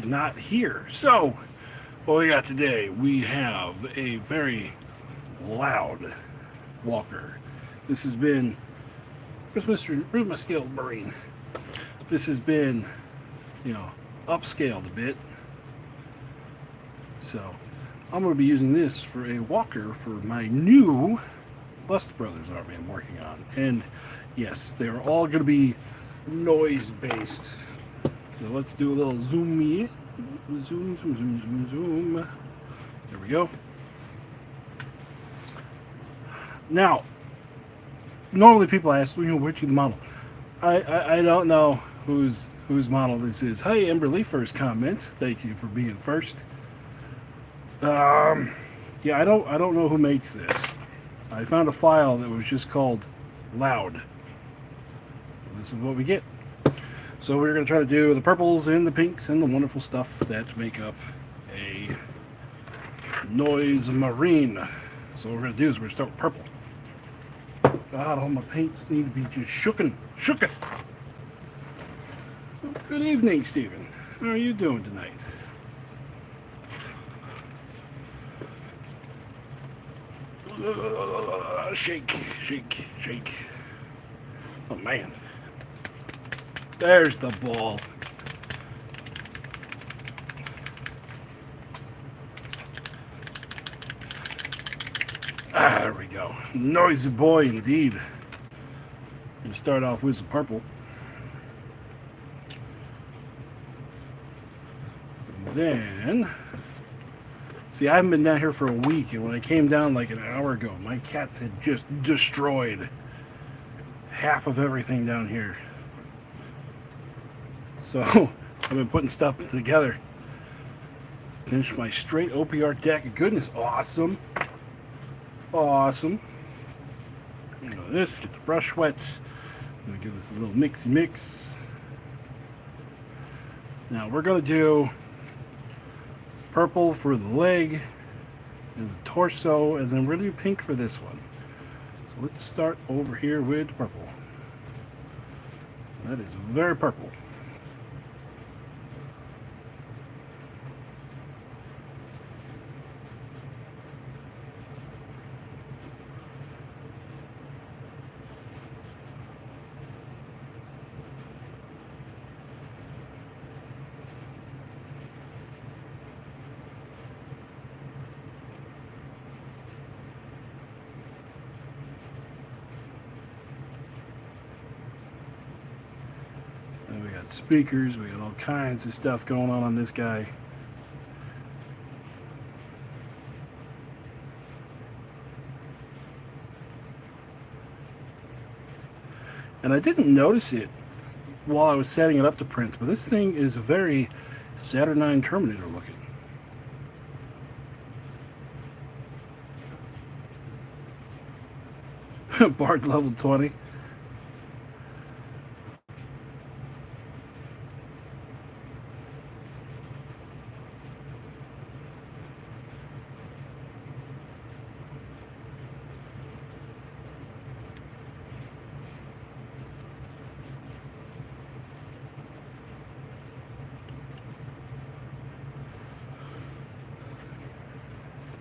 not here. So, what we got today? We have a very loud walker. This has been. Where's my skilled marine? This has been, you know, upscaled a bit. So, I'm going to be using this for a walker for my new Lust Brothers army I'm working on. And yes, they're all going to be noise based. So let's do a little zoom in. Zoom. There we go. Now, normally people ask, where'd you the model? I don't know whose model this is. Hey, Emberly, first comment. Thank you for being first. Yeah, I don't know who makes this. I found a file that was just called loud. And this is what we get. So we're going to try to do the purples and the pinks and the wonderful stuff that make up a noise marine. So what we're going to do is we're going to start with purple. God, all my paints need to be just shooketh. Good evening, Stephen. How are you doing tonight? Shake. Oh, man. There's the ball. There we go. Noisy boy indeed. You start off with some purple. And then, see, I haven't been down here for a week, and when I came down like an hour ago, my cats had just destroyed half of everything down here. So, I've been putting stuff together. Finished my straight OPR deck. Goodness, awesome. Awesome. You know this, get the brush wet. I'm gonna give this a little mix. Now we're gonna do purple for the leg and the torso, and then we're gonna do pink for this one. So let's start over here with purple. That is very purple. We got speakers, we got all kinds of stuff going on this guy. And I didn't notice it while I was setting it up to print, but this thing is very Saturnine Terminator looking. Bard level 20.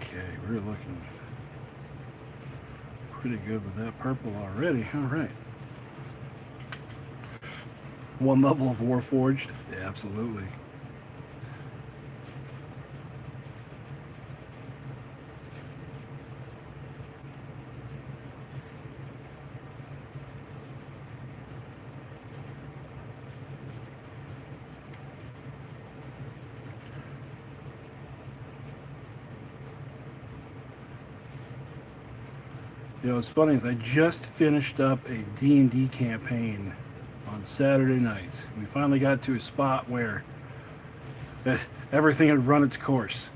Okay, we're looking pretty good with that purple already. All right. One level of Warforged? Yeah, absolutely. You know, what's funny is I just finished up a D&D campaign on Saturday night. We finally got to a spot where everything had run its course.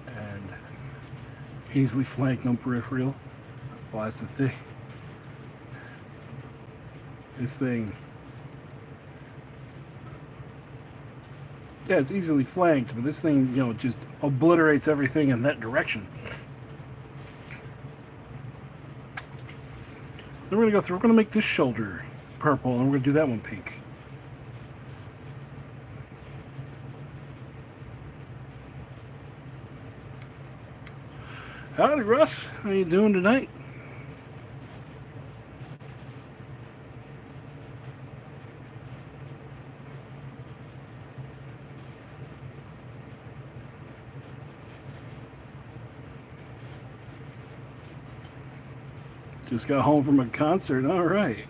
And easily flanked, no peripheral. Well, that's the thing. This thing... Yeah, it's easily flanked, but this thing, you know, just obliterates everything in that direction. Then we're going to go through, we're going to make this shoulder purple, and we're going to do that one pink. Howdy, Russ. How you doing tonight? Just got home from a concert. All right.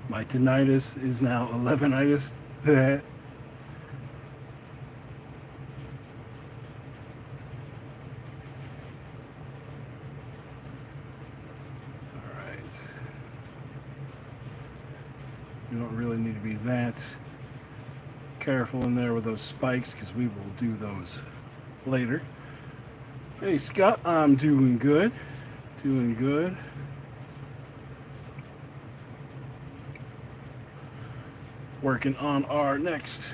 My tinnitus is now 11itis. All right. You don't really need to be that careful in there with those spikes because we will do those later. Hey, Scott, I'm doing good. Doing good. Working on our next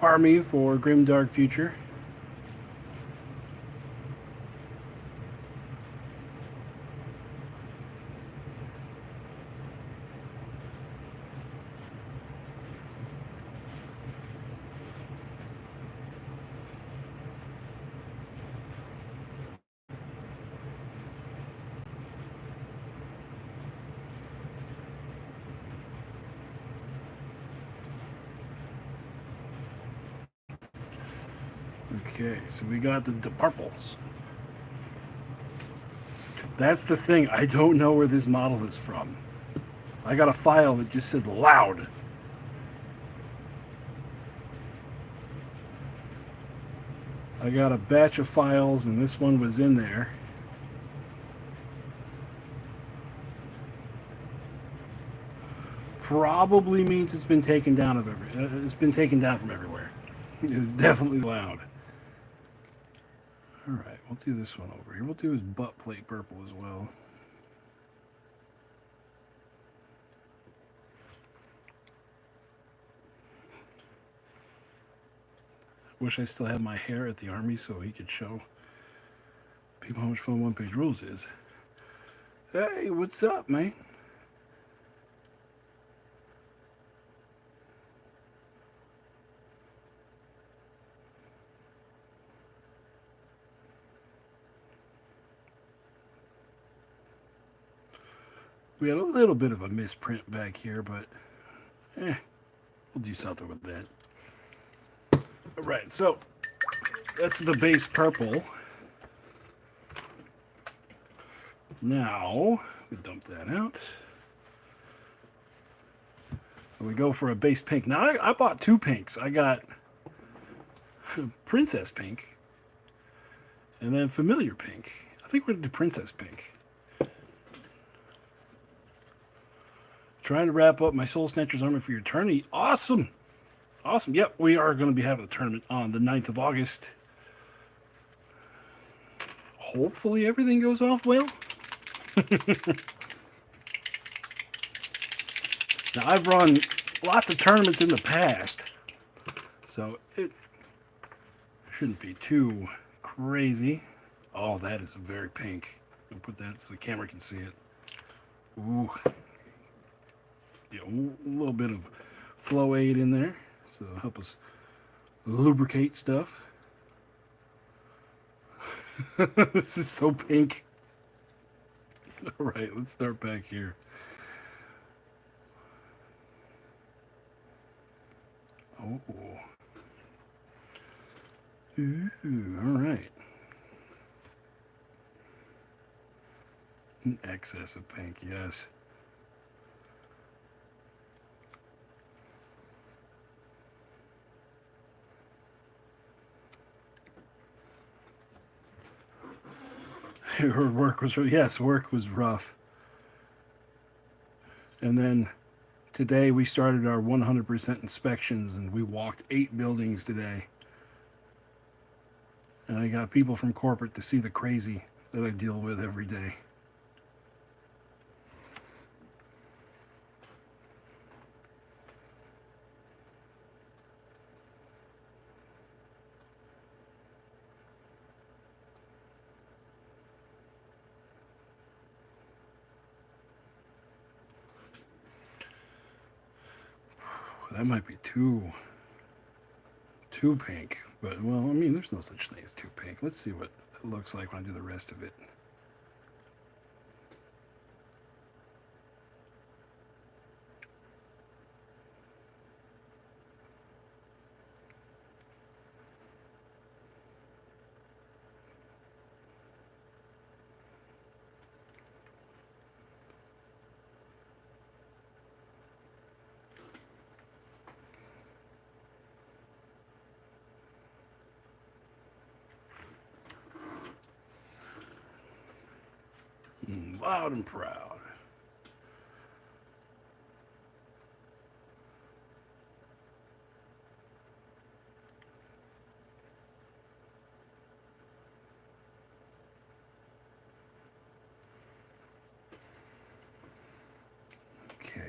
army for Grimdark Future. Okay, so we got the purples. That's the thing. I don't know where this model is from. I got a file that just said loud. I got a batch of files, and this one was in there. Probably means it's been taken down it's been taken down from everywhere. It is definitely loud. All right, we'll do this one over here. We'll do his butt plate purple as well. Wish I still had my hair at the army so he could show people how much fun One Page Rules is. Hey, what's up, man? We had a little bit of a misprint back here, but we'll do something with that. All right, so that's the base purple. Now, we dump that out. And we go for a base pink. Now, I bought two pinks. I got Princess Pink and then Familiar Pink. I think we're going to do Princess Pink. Trying to wrap up my Soul Snatchers Army for your tourney. Awesome. Awesome. Yep, we are going to be having a tournament on the 9th of August. Hopefully everything goes off well. Now, I've run lots of tournaments in the past, so it shouldn't be too crazy. Oh, that is very pink. I'll put that so the camera can see it. Ooh. Yeah, a little bit of flow aid in there, so it'll help us lubricate stuff. This is so pink. All right, let's start back here. Oh. Ooh, all right. An excess of pink, yes. Her work was, yes, work was rough. And then today we started our 100% inspections, and we walked 8 buildings today. And I got people from corporate to see the crazy that I deal with every day. that might be too pink. But, well, I mean, there's no such thing as too pink. Let's see what it looks like when I do the rest of it. Loud and proud. Okay,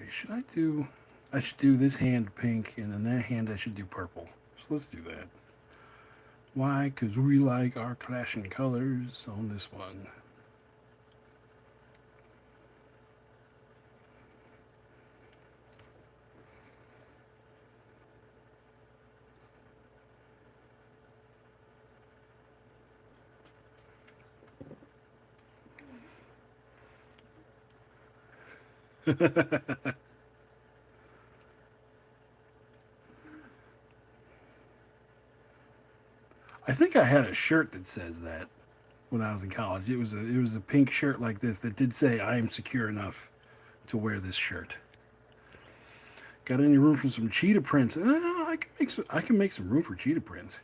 I should do this hand pink, and then that hand I should do purple. So let's do that. Why? Because we like our clashing colors on this one. I think I had a shirt that says that when I was in college. It was a pink shirt like this that did say I am secure enough to wear this shirt. Got any room for some cheetah prints? I can make some room for cheetah prints.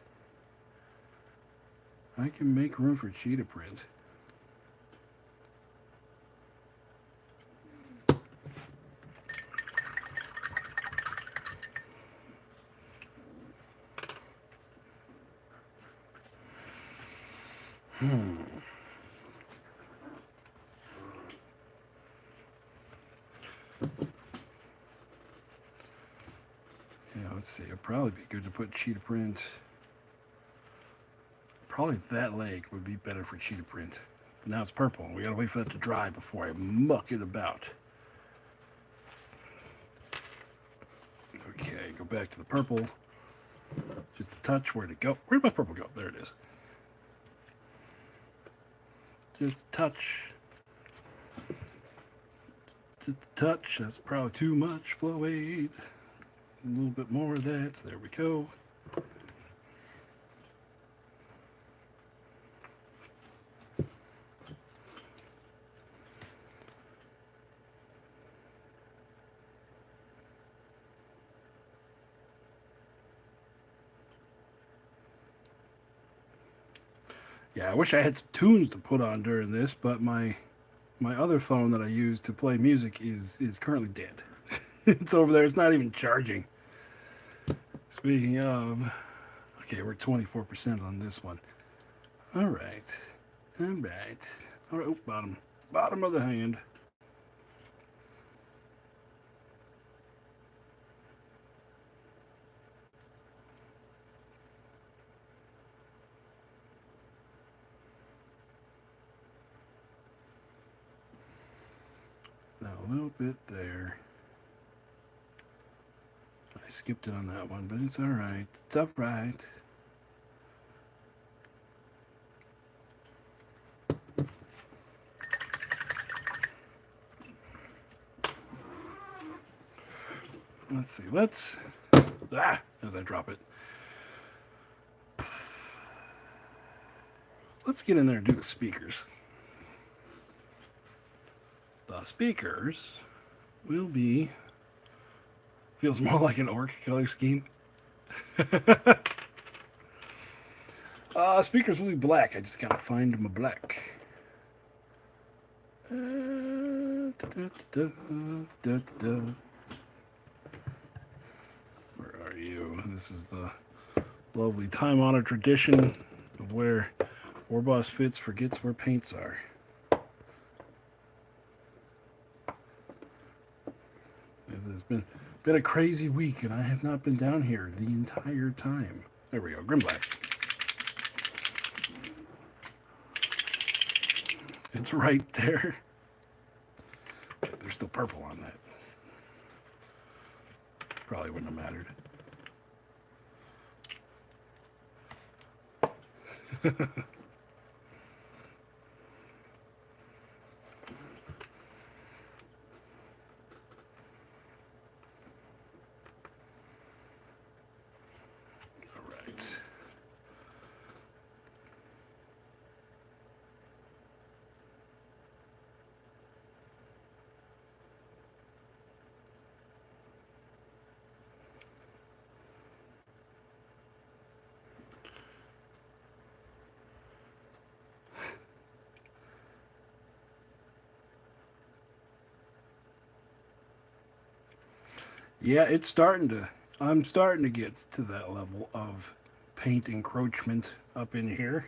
I can make room for cheetah print. Yeah, let's see. It'd probably be good to put cheetah print. Probably that leg would be better for cheetah print. But now it's purple. We gotta wait for that to dry before I muck it about. Okay, go back to the purple. Just a touch. Where'd it go? Where'd my purple go? There it is. Just a touch. Just a touch. That's probably too much flow aid. A little bit more of that. There we go. Yeah, I wish I had some tunes to put on during this, but my other phone that I use to play music is currently dead. It's over there. It's not even charging. Speaking of, okay, we're 24% on this one. All right. All right. All right. Oh, bottom of the hand. Now a little bit there. I skipped it on that one, but it's all right. It's all right. Let's see. As I drop it. Let's get in there and do the speakers. The speakers will be, feels more like an orc color scheme. Speakers will be black. I just gotta find my black. Where are you? This is the lovely time-honored tradition of where warbossfitz forgets where paints are. It's been a crazy week, and I have not been down here the entire time. There we go, Grim Black. It's right there. There's still purple on that. Probably wouldn't have mattered. All right. Yeah, it's starting to. I'm starting to get to that level of paint encroachment up in here.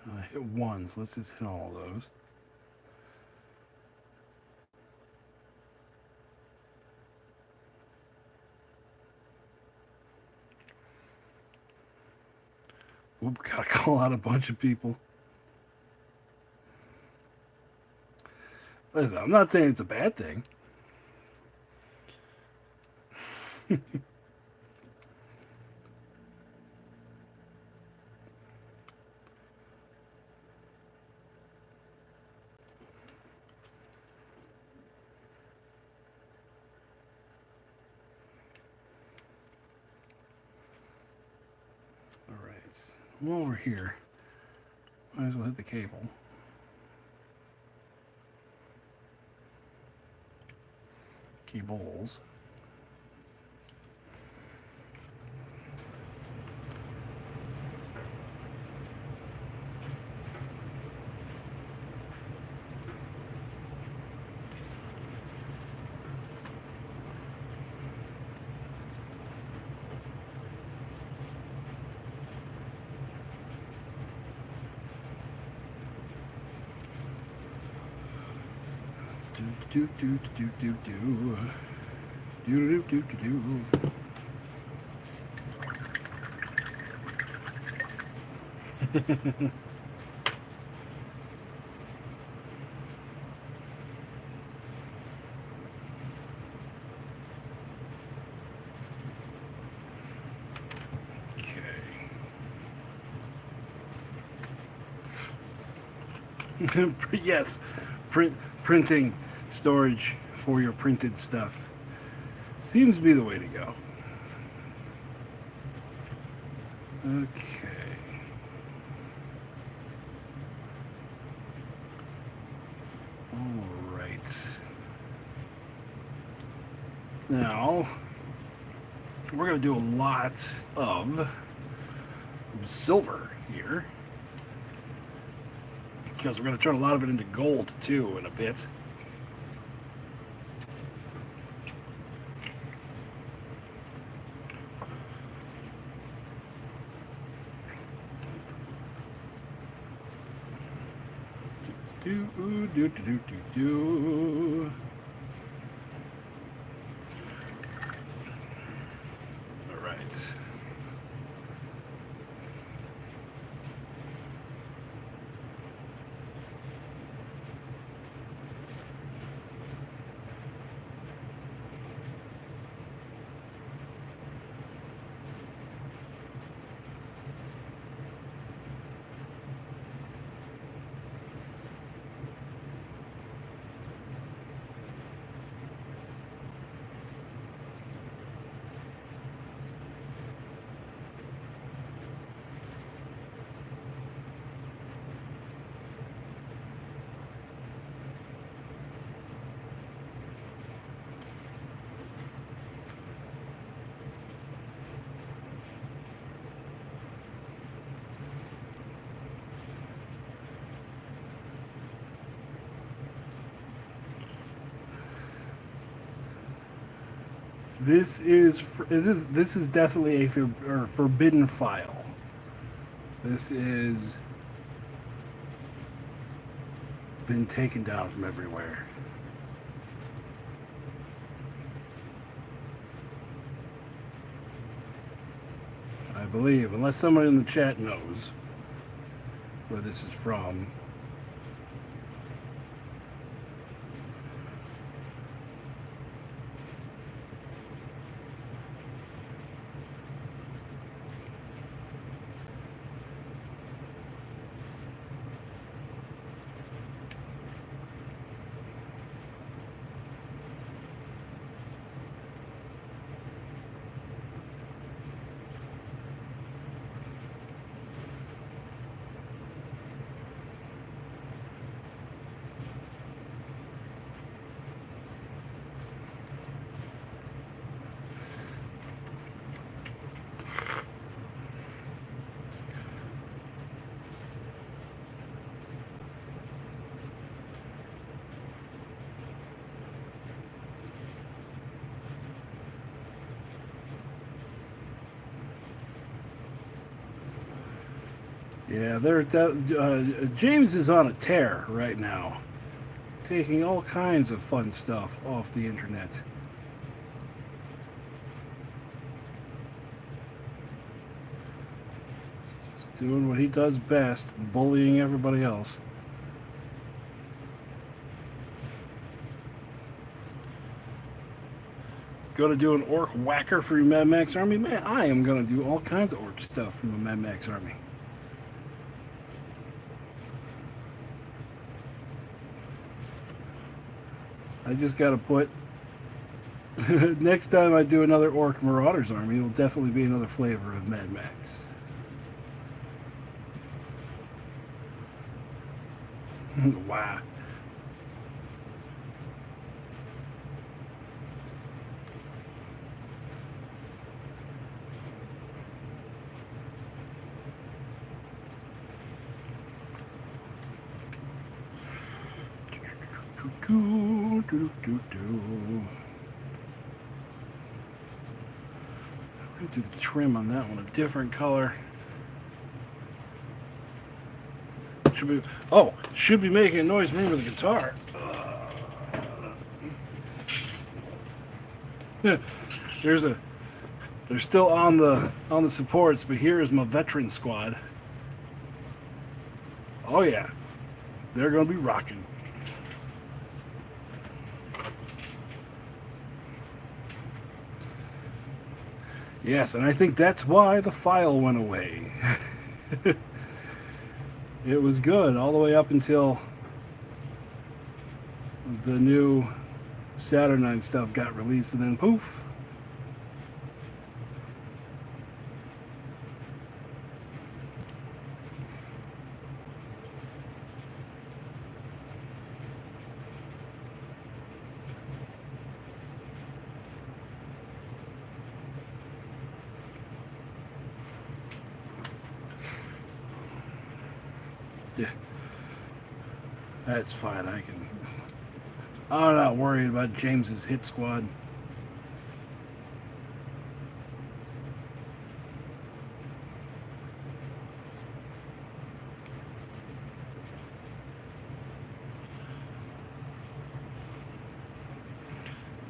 I hit ones. Let's just hit all those. Oop, gotta call out a bunch of people. Listen, I'm not saying it's a bad thing. All right. Well, over here. Might as well hit the cable. Cables. Do do do do do do do do do do. Okay. Yes, printing storage for your printed stuff seems to be the way to go. Okay. All right. Now, we're going to do a lot of silver here, because we're going to turn a lot of it into gold too in a bit. Do. All right. This is definitely a forbidden file. This is been taken down from everywhere. I believe, unless someone in the chat knows where this is from. Yeah, James is on a tear right now, taking all kinds of fun stuff off the internet. Just doing what he does best, bullying everybody else. Going to do an orc whacker for your Mad Max army? Man, I am going to do all kinds of orc stuff from the Mad Max army. I just got to put... Next time I do another Orc Marauders army, it'll definitely be another flavor of Mad Max. Wow. I'm going to do the trim on that one, a different color. Should be making a noise ring with the guitar. They're still on the supports, but here is my veteran squad. Oh yeah, they're gonna be rocking. Yes, and I think that's why the file went away. It was good all the way up until the new Saturnine stuff got released, and then poof. Yeah, that's fine. I'm not worried about James's hit squad.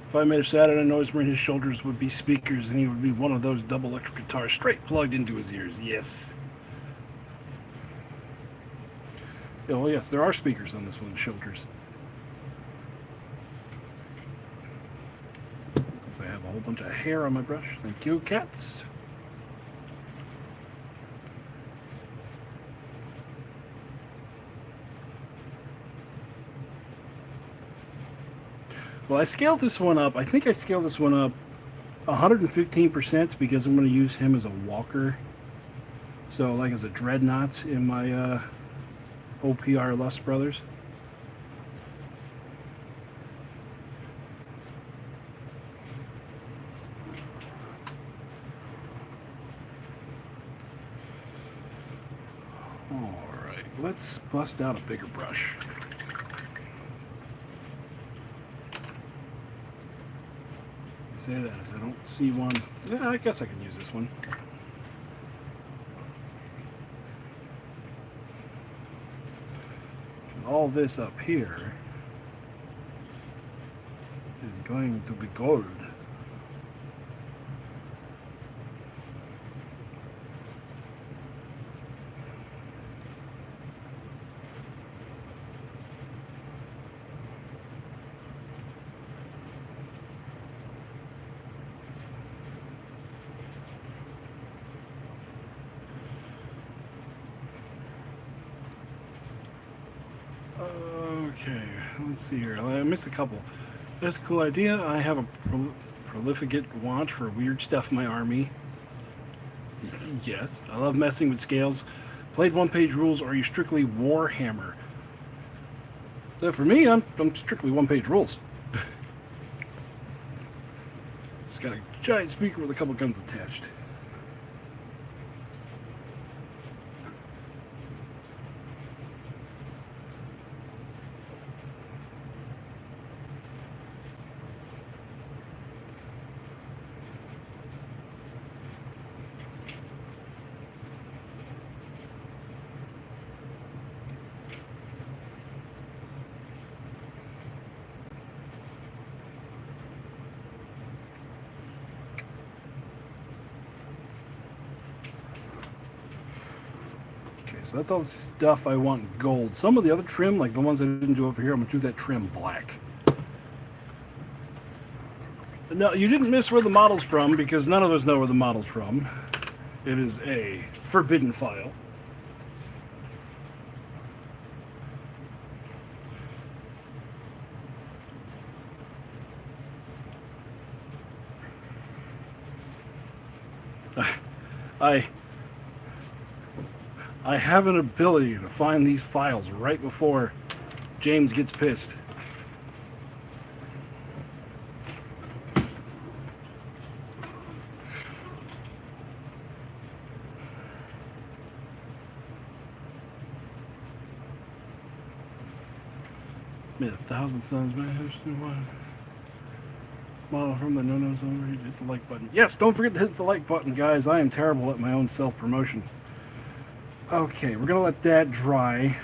If I made a Saturday noise ring, his shoulders would be speakers, and he would be one of those double electric guitars straight plugged into his ears. Yes. Yeah, well, yes, there are speakers on this one's shoulders. So I have a whole bunch of hair on my brush. Thank you, cats. Well, I scaled this one up. I think I scaled this one up 115% because I'm going to use him as a walker. So, like as a dreadnought in my OPR Lust Brothers. Alright, let's bust out a bigger brush. say that as I don't see one. Yeah, I guess I can use this one. And all this up here is going to be gold. Okay, let's see here. I missed a couple. That's a cool idea. I have a prolificate want for weird stuff in my army. Yes, I love messing with scales. Played one-page rules, or are you strictly Warhammer? For me, I'm strictly one-page rules. It's got a giant speaker with a couple guns attached. So that's all the stuff I want gold. Some of the other trim, like the ones I didn't do over here, I'm going to do that trim black. No, you didn't miss where the model's from, because none of us know where the model's from. It is a forbidden file. I have an ability to find these files right before James gets pissed. Made 1,000 sons, man. Model from the no-no zone. Hit the like button. Yes, don't forget to hit the like button, guys. I am terrible at my own self-promotion. Okay, we're gonna let that dry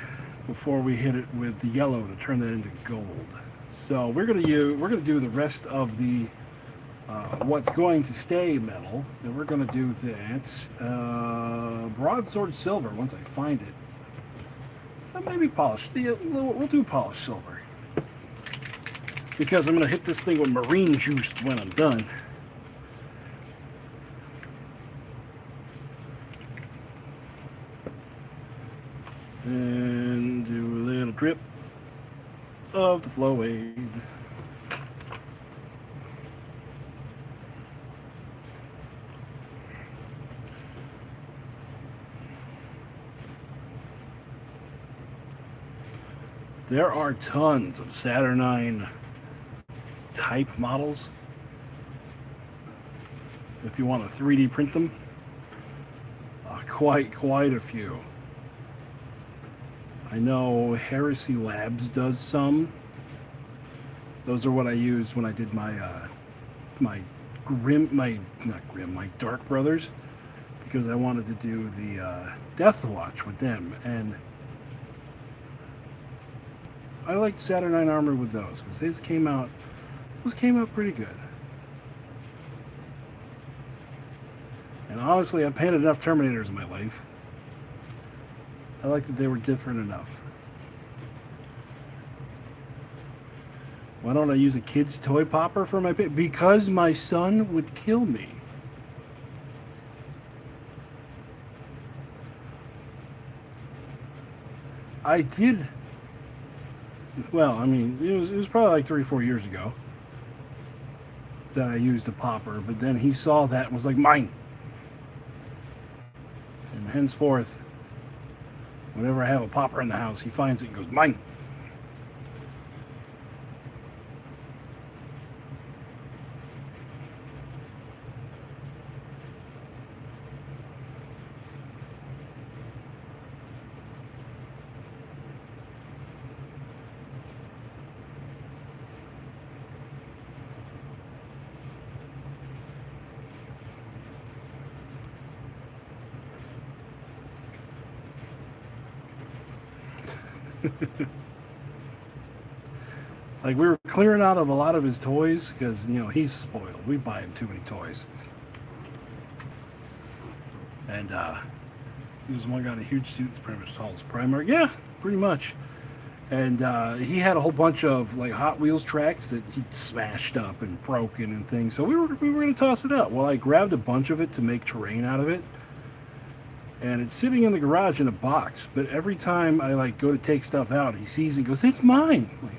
before we hit it with the yellow to turn that into gold. So we're gonna do the rest of the what's going to stay metal, and we're gonna do that broadsword silver once I find it. Maybe polished. We'll do polished silver because I'm gonna hit this thing with marine juice when I'm done. And do a little drip of the flow aid. There are tons of Saturnine type models. If you want to 3D print them, quite a few. I know Heresy Labs does some. Those are what I used when I did my my Dark Brothers, because I wanted to do the Death Watch with them, and I liked Saturnine armor with those because those came out pretty good. And honestly, I've painted enough Terminators in my life. I like that they were different enough. Why don't I use a kid's toy popper for my paint? Because my son would kill me. I did. Well, I mean, it was probably like 3 or 4 years ago that I used a popper, but then he saw that and was like, mine. And henceforth, whenever I have a popper in the house, he finds it and goes, mine. Like, we were clearing out of a lot of his toys because, you know, he's spoiled. We buy him too many toys. And he was one guy in a huge suit that's pretty much as tall as Primark. Yeah, pretty much. And he had a whole bunch of like Hot Wheels tracks that he'd smashed up and broken and things. So we were going to toss it out. Well, I grabbed a bunch of it to make terrain out of it. And it's sitting in the garage in a box. But every time I like go to take stuff out, he sees it and goes, "It's mine." I'm like,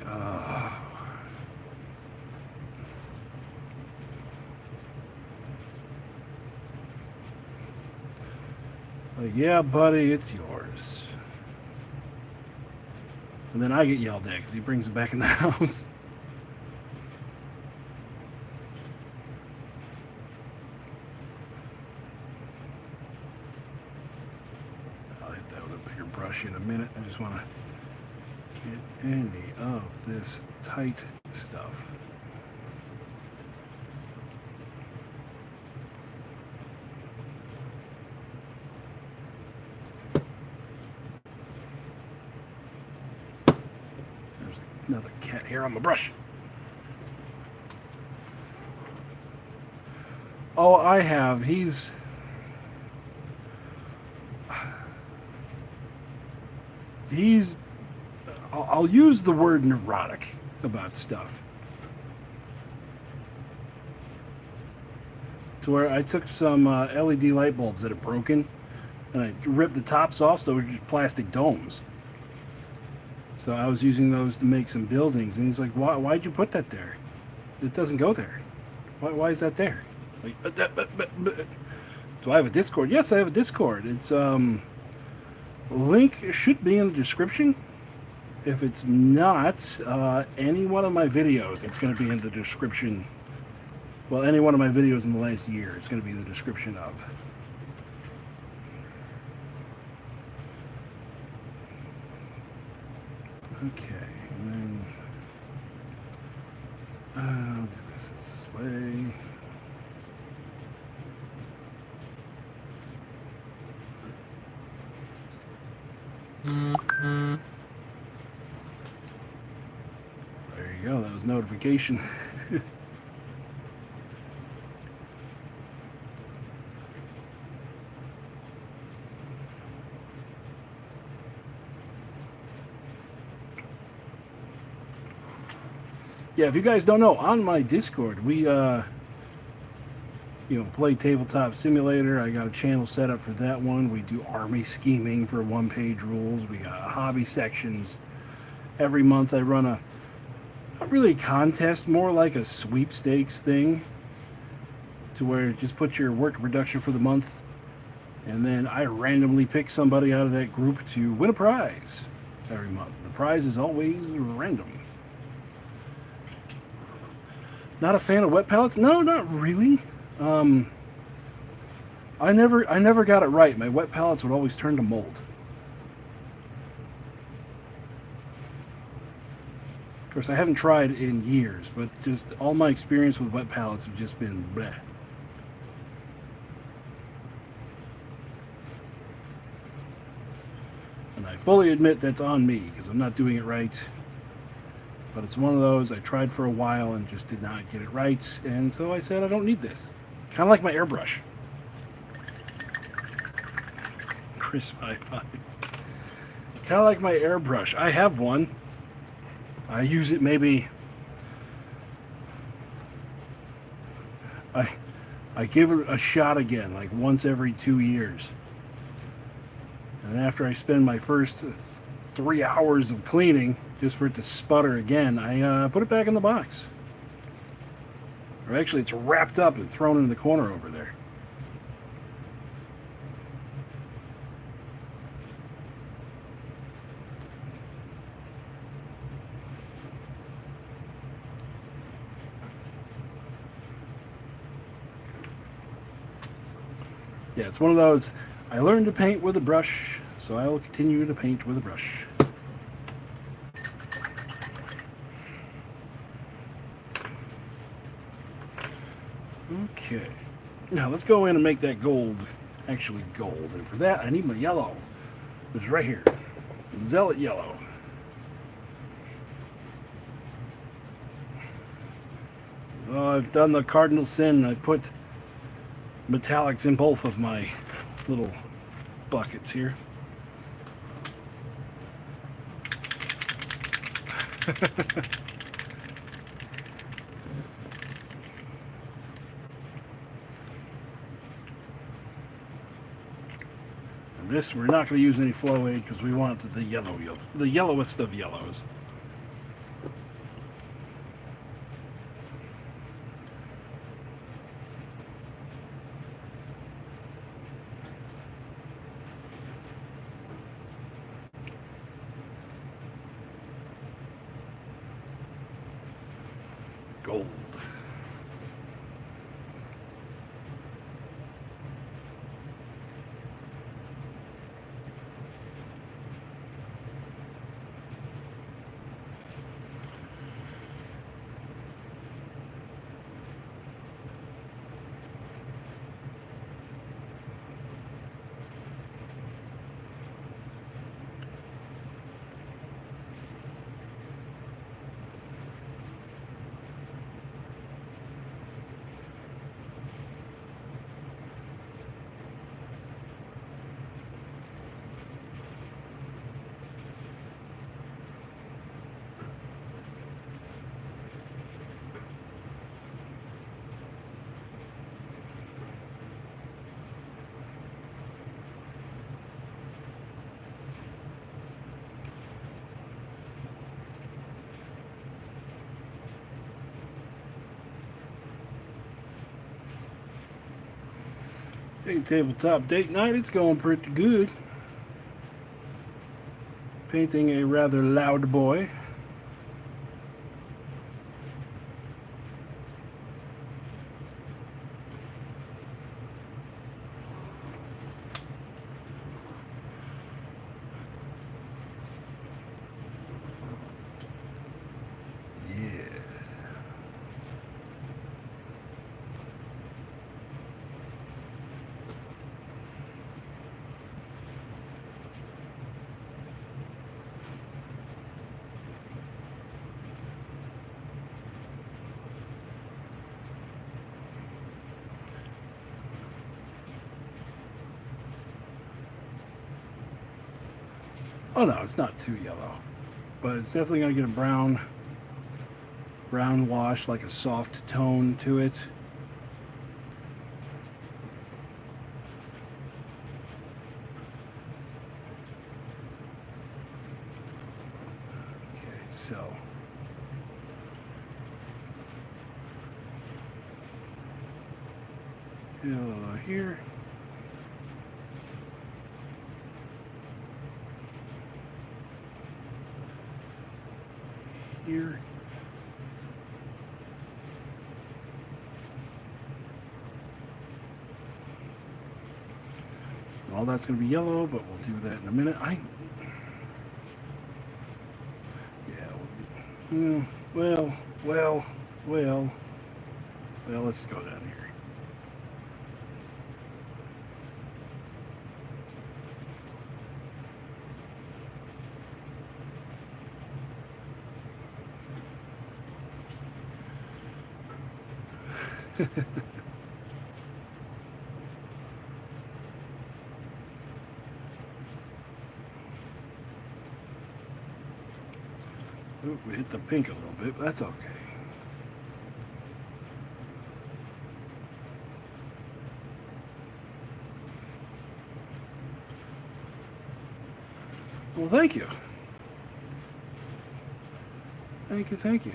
like, yeah, buddy, it's yours. And then I get yelled at because he brings it back in the house. I'll hit that with a bigger brush in a minute. I just want to get any of this tight stuff. Another cat hair on my brush. Oh, I have. I'll use the word neurotic about stuff. To where I took some LED light bulbs that are broken and I ripped the tops off so they were just plastic domes. So I was using those to make some buildings, and he's like, "Why'd you put that there? It doesn't go there. Why is that there?" Like, do I have a Discord? Yes, I have a Discord. It's link should be in the description. If it's not, any one of my videos, it's going to be in the description. Well, any one of my videos in the last year, it's going to be in the description of. Okay, and then I'll do this way. There you go, that was notification. Yeah, if you guys don't know, on my Discord, we, play Tabletop Simulator. I got a channel set up for that one. We do army scheming for one-page rules. We got hobby sections. Every month I run not really a contest, more like a sweepstakes thing, to where just put your work production for the month, and then I randomly pick somebody out of that group to win a prize every month. The prize is always random. Not a fan of wet pallets? No, not really. I never got it right. My wet pallets would always turn to mold. Of course, I haven't tried in years, but just all my experience with wet pallets have just been bleh. And I fully admit that's on me because I'm not doing it right. But it's one of those I tried for a while and just did not get it right, and so I said I don't need this. Kind of like my airbrush. Chris High Five. Kind of like my airbrush. I have one. I use it maybe... I give it a shot again, like once every 2 years. And after I spend my first 3 hours of cleaning, just for it to sputter again, I put it back in the box. Or actually, it's wrapped up and thrown in the corner over there. Yeah, it's one of those, I learned to paint with a brush, so I will continue to paint with a brush. Okay, now let's go in and make that gold actually gold, and for that I need my yellow, which is right here, Zealot Yellow. I've done the cardinal sin. I've put metallics in both of my little buckets here. And this, we're not going to use any flow aid because we want the yellowest of yellows. Gold. Hey, tabletop date night, it's going pretty good. Painting a rather loud boy. Yes. Oh no, it's not too yellow, but it's definitely going to get a brown wash, like a soft tone to it. Okay, so yellow here. Here. All that's going to be yellow, but we'll do that in a minute. Well, let's go down here. Ooh, we hit the pink a little bit, but that's okay. Well, thank you. Thank you.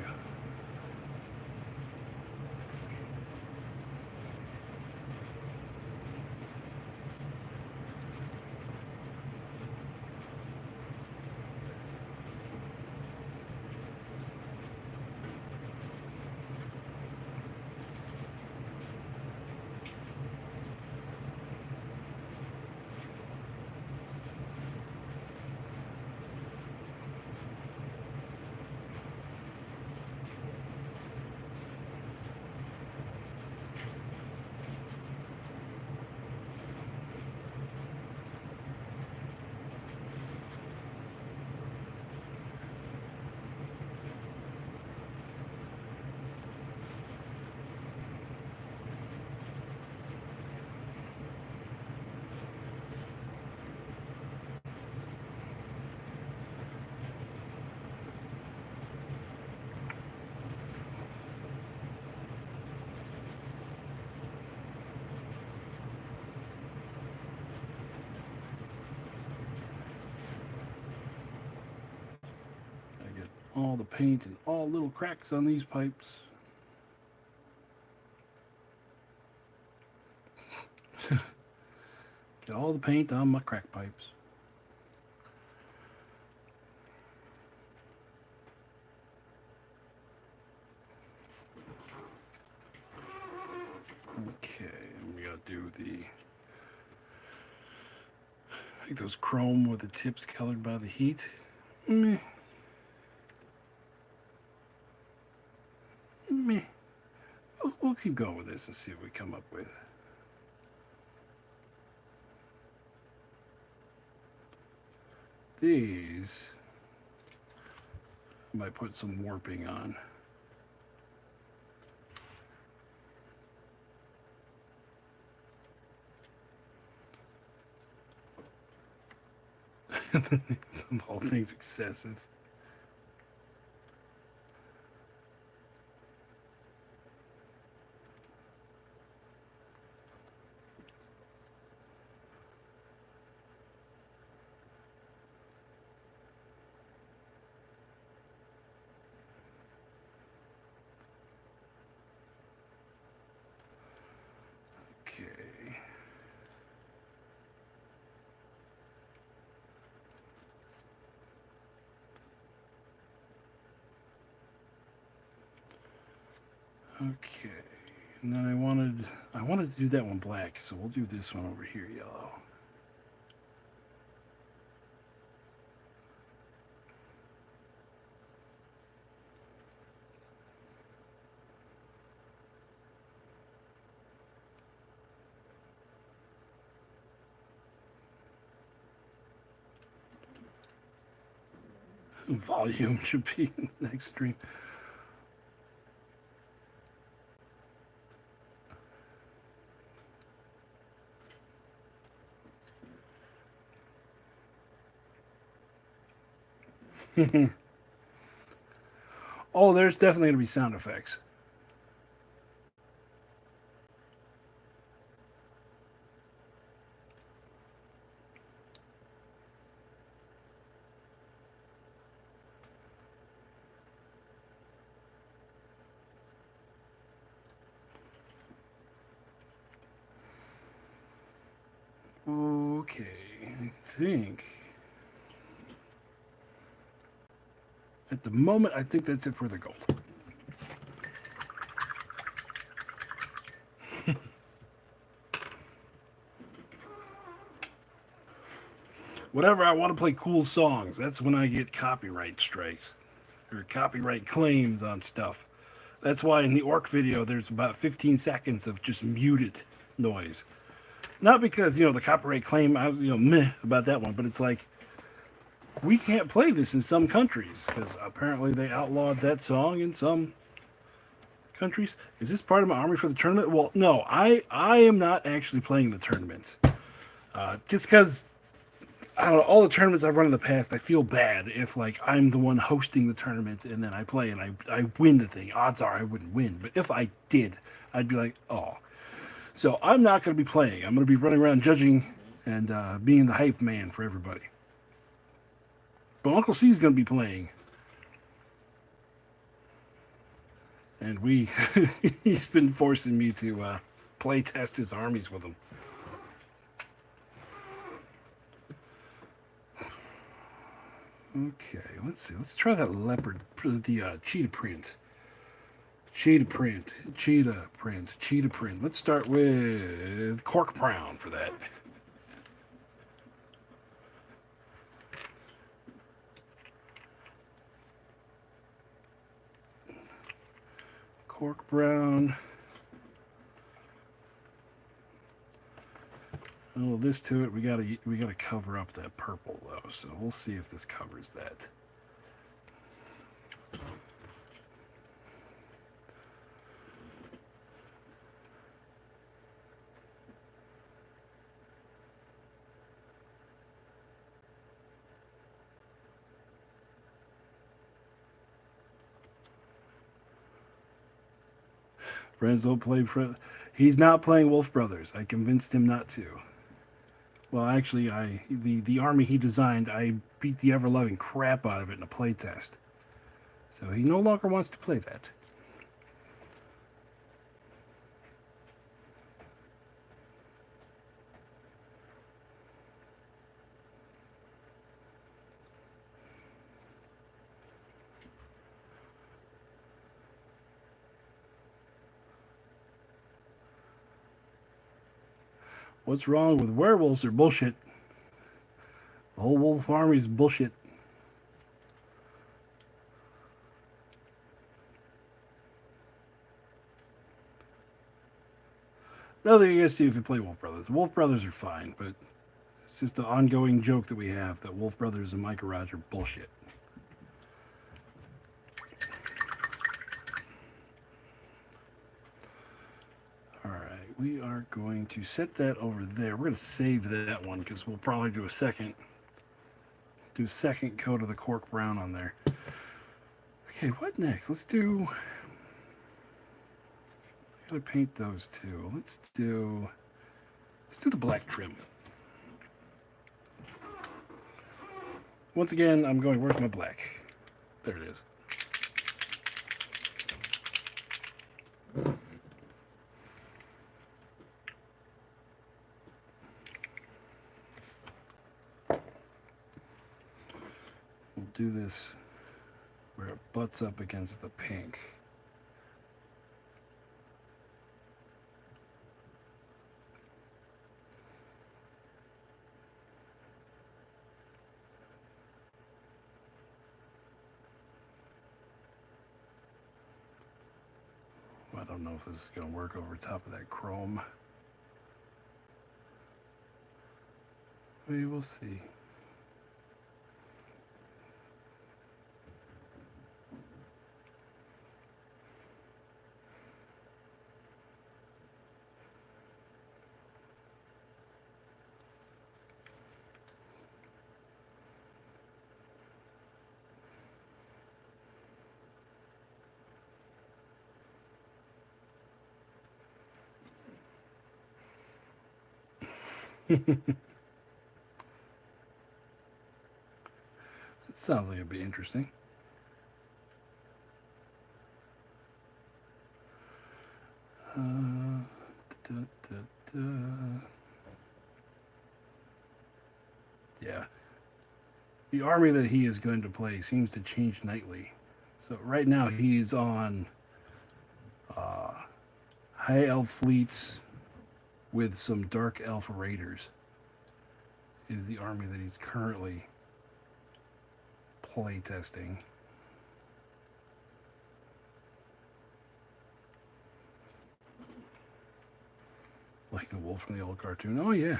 all the paint and all little cracks on these pipes. Get all the paint on my crack pipes. Okay, we gotta do the, I think those chrome with the tips colored by the heat. Meh. Meh. We'll keep going with this and see what we come up with. These, I might put some warping on. The whole thing's excessive. Okay. Okay, and then I wanted to do that one black, so we'll do this one over here yellow. Volume should be in the next stream. Oh, there's definitely going to be sound effects. Okay, I think at the moment, I think that's it for the gold. Whenever I want to play cool songs, that's when I get copyright strikes or copyright claims on stuff. That's why in the orc video, there's about 15 seconds of just muted noise. Not because, the copyright claim, I was, meh about that one, but it's like, we can't play this in some countries because apparently they outlawed that song in some countries. Is this part of my army for the tournament? Well, no, I am not actually playing the tournament. Just because, I don't know, all the tournaments I've run in the past, I feel bad if, like, I'm the one hosting the tournament and then I play and I win the thing. Odds are I wouldn't win, but if I did, I'd be like, oh. So I'm not going to be playing. I'm going to be running around judging and being the hype man for everybody. But Uncle C's going to be playing. And he's been forcing me to play test his armies with him. Okay, let's see. Let's try that leopard, the cheetah print. Cheetah print, cheetah print, cheetah print. Let's start with cork brown for that. Cork brown. Oh, this to it. We gotta cover up that purple though. So we'll see if this covers that. Renzo played for. He's not playing Wolf Brothers. I convinced him not to. Well, actually, the army he designed, I beat the ever-loving crap out of it in a playtest. So he no longer wants to play that. What's wrong with werewolves? They're bullshit. The whole wolf army is bullshit. Nothing against you if you play Wolf Brothers. The Wolf Brothers are fine, but it's just an ongoing joke that we have that Wolf Brothers and my garage are bullshit. Alright, we are going to set that over there. We're going to save that one because we'll probably do a second coat of the cork brown on there. Okay, what next? Let's do... I gotta paint those two. Let's do the black trim. Once again, I'm going, where's my black? There it is. We'll do this where it butts up against the pink. I don't know if this is going to work over top of that chrome. We will see. It sounds like it'd be interesting. Yeah. The army that he is going to play seems to change nightly. So right now he's on high elf fleets with some dark elf raiders. Is the army that he's currently play testing. Like the wolf from the old cartoon. Oh yeah.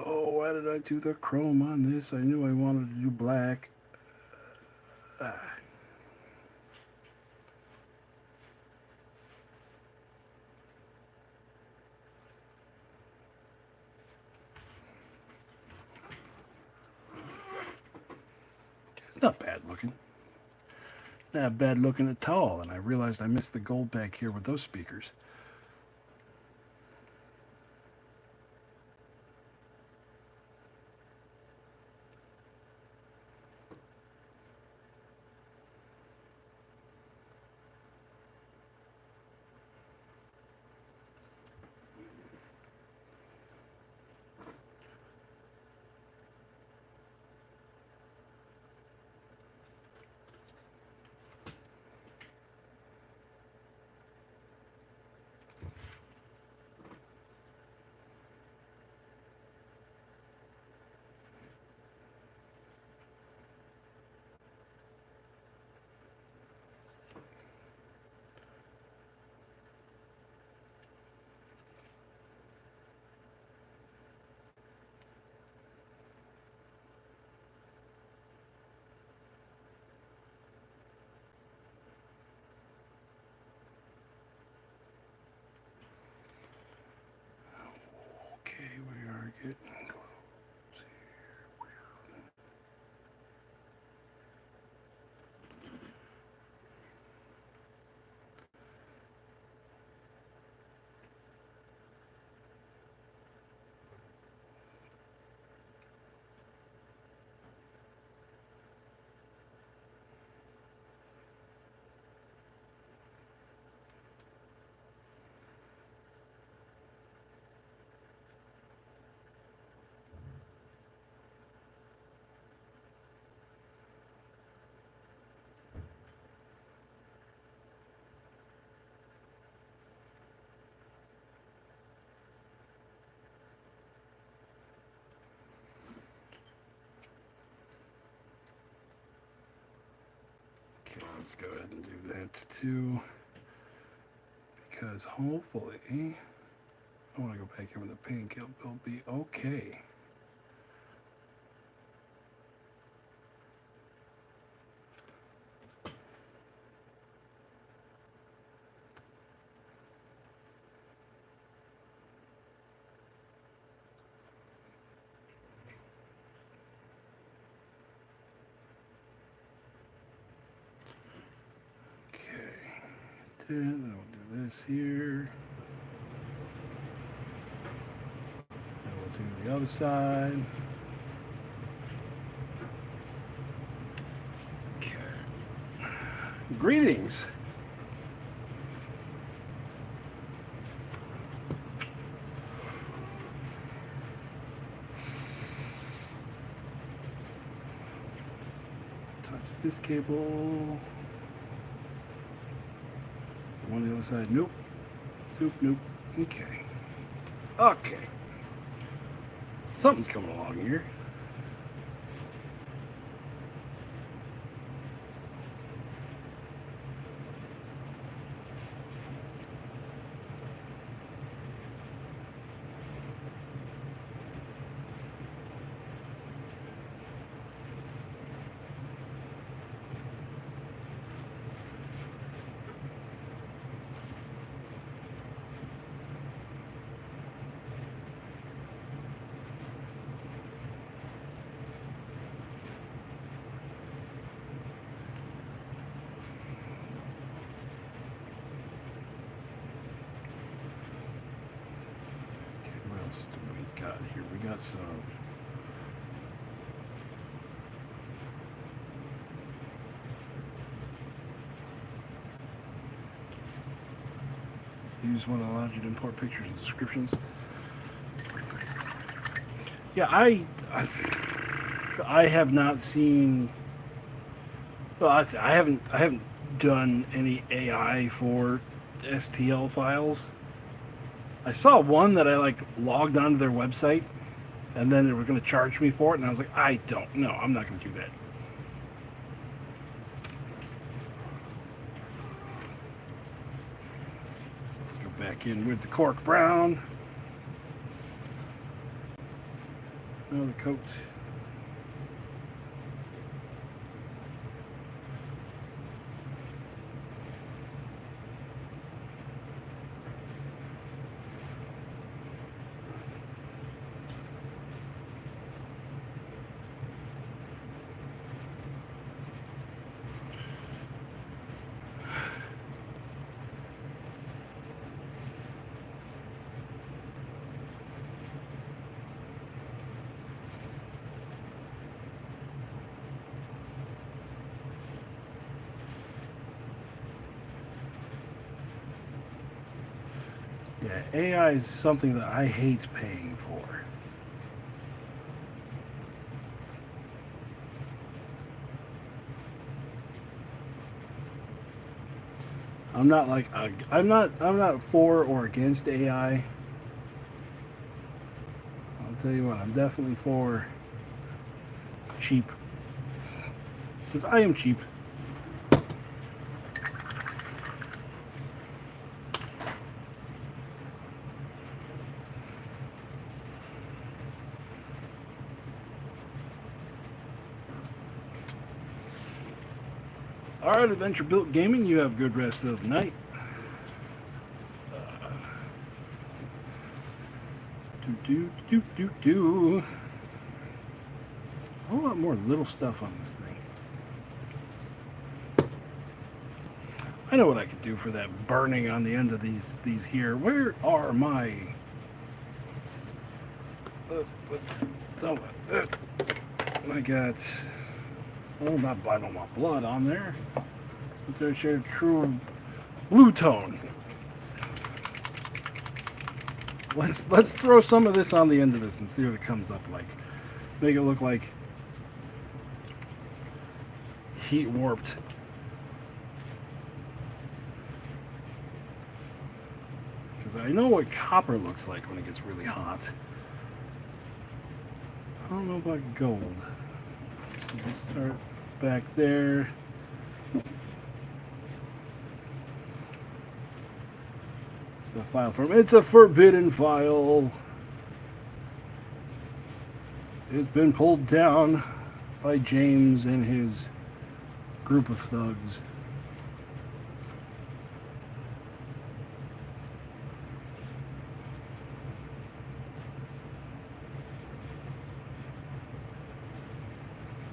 Oh, why did I do the chrome on this? I knew I wanted to do black. It's not bad looking. Not bad looking at all. And I realized I missed the gold back here with those speakers. Let's go ahead and do that too. Because hopefully, I want to go back in with the pink. It'll be okay. Then I'll do this here. And we'll do the other side. Okay. Greetings. Touch this cable. On the other side, nope. Nope, nope. Okay. Okay. Something's coming along here. What else do we got here? We got some. Use one that allows you to import pictures and descriptions. Yeah, I have not seen. Well, I haven't done any AI for STL files. I saw one that I like logged onto their website, and then they were going to charge me for it, and I was like, I don't know, I'm not going to do that. So let's go back in with the cork brown. Oh, the coat. Yeah, AI is something that I hate paying for. I'm not for or against AI. I'll tell you what, I'm definitely for cheap. Because I am cheap. Alright, Adventure Built Gaming, you have a good rest of the night. A whole lot more little stuff on this thing. I know what I could do for that burning on the end of these here. Where are my... I got... Oh, not I don't want blood on there. But there's your true blue tone. Let's throw some of this on the end of this and see what it comes up like. Make it look like heat warped. Because I know what copper looks like when it gets really hot. I don't know about gold. So we'll start back there. So file from it's a forbidden file. It's been pulled down by James and his group of thugs.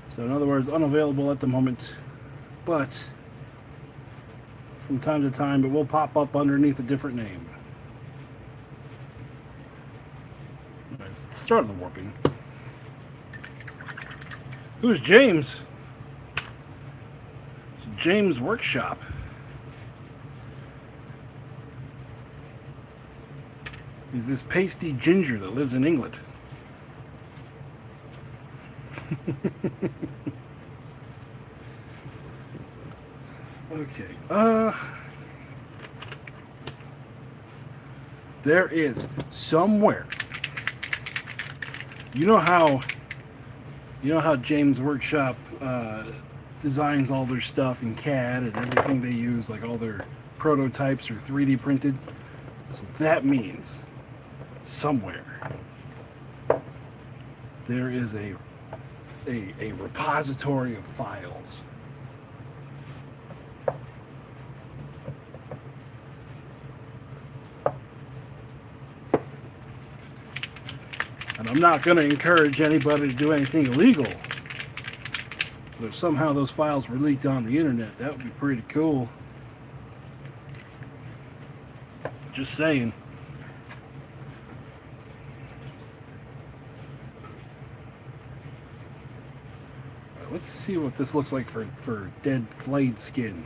So in other words, unavailable at the moment, but from time to time it will pop up underneath a different name. Start of the warping. Who's James? It's James' workshop. He's this pasty ginger that lives in England. Okay. There is somewhere. You know how James Workshop designs all their stuff in CAD and everything they use, like all their prototypes are 3D printed. So that means somewhere there is a repository of files. And I'm not going to encourage anybody to do anything illegal. But if somehow those files were leaked on the internet, that would be pretty cool. Just saying. Right, let's see what this looks like for dead flayed skin.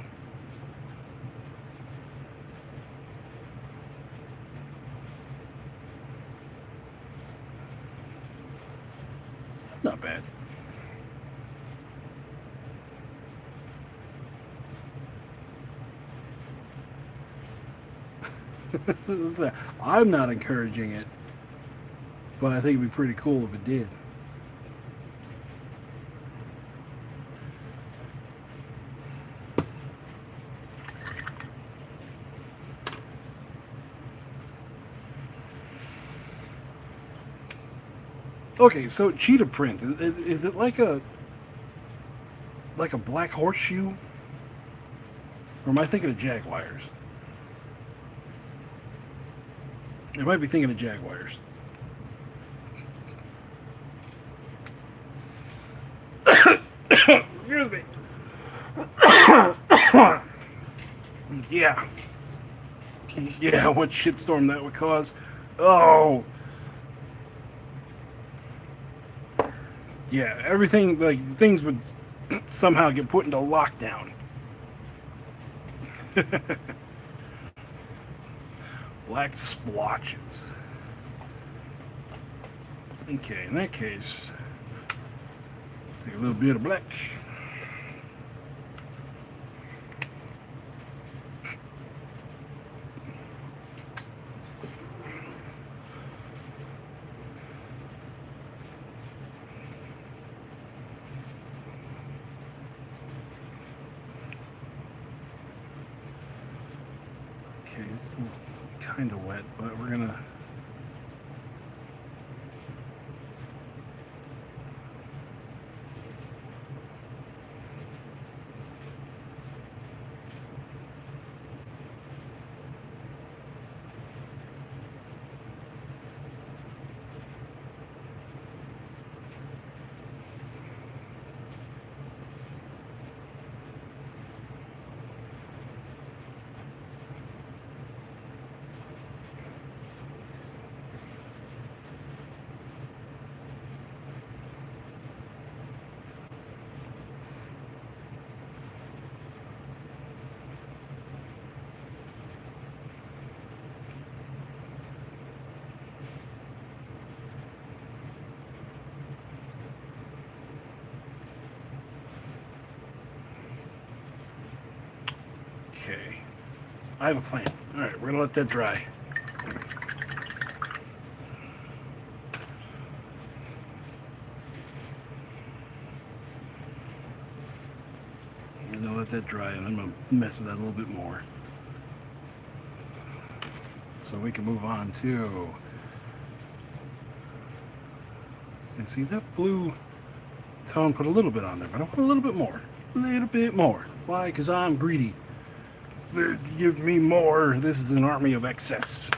Not bad. I'm not encouraging it, but I think it'd be pretty cool if it did. Okay, so cheetah print, is it like a black horseshoe? Or am I thinking of jaguars? I might be thinking of jaguars. Excuse me. Yeah. Yeah, what shitstorm that would cause. Oh. Yeah, everything, like, things would somehow get put into lockdown. Black splotches. Okay, in that case, take a little bit of black. Okay, it's kind of wet, but we're gonna. Okay. I have a plan. Alright, we're gonna let that dry. I'm gonna let that dry and I'm gonna mess with that a little bit more. so we can move on to. And see that blue tone, put a little bit on there, but I want a little bit more. A little bit more. Why? Because I'm greedy. Give me more. This is an army of excess.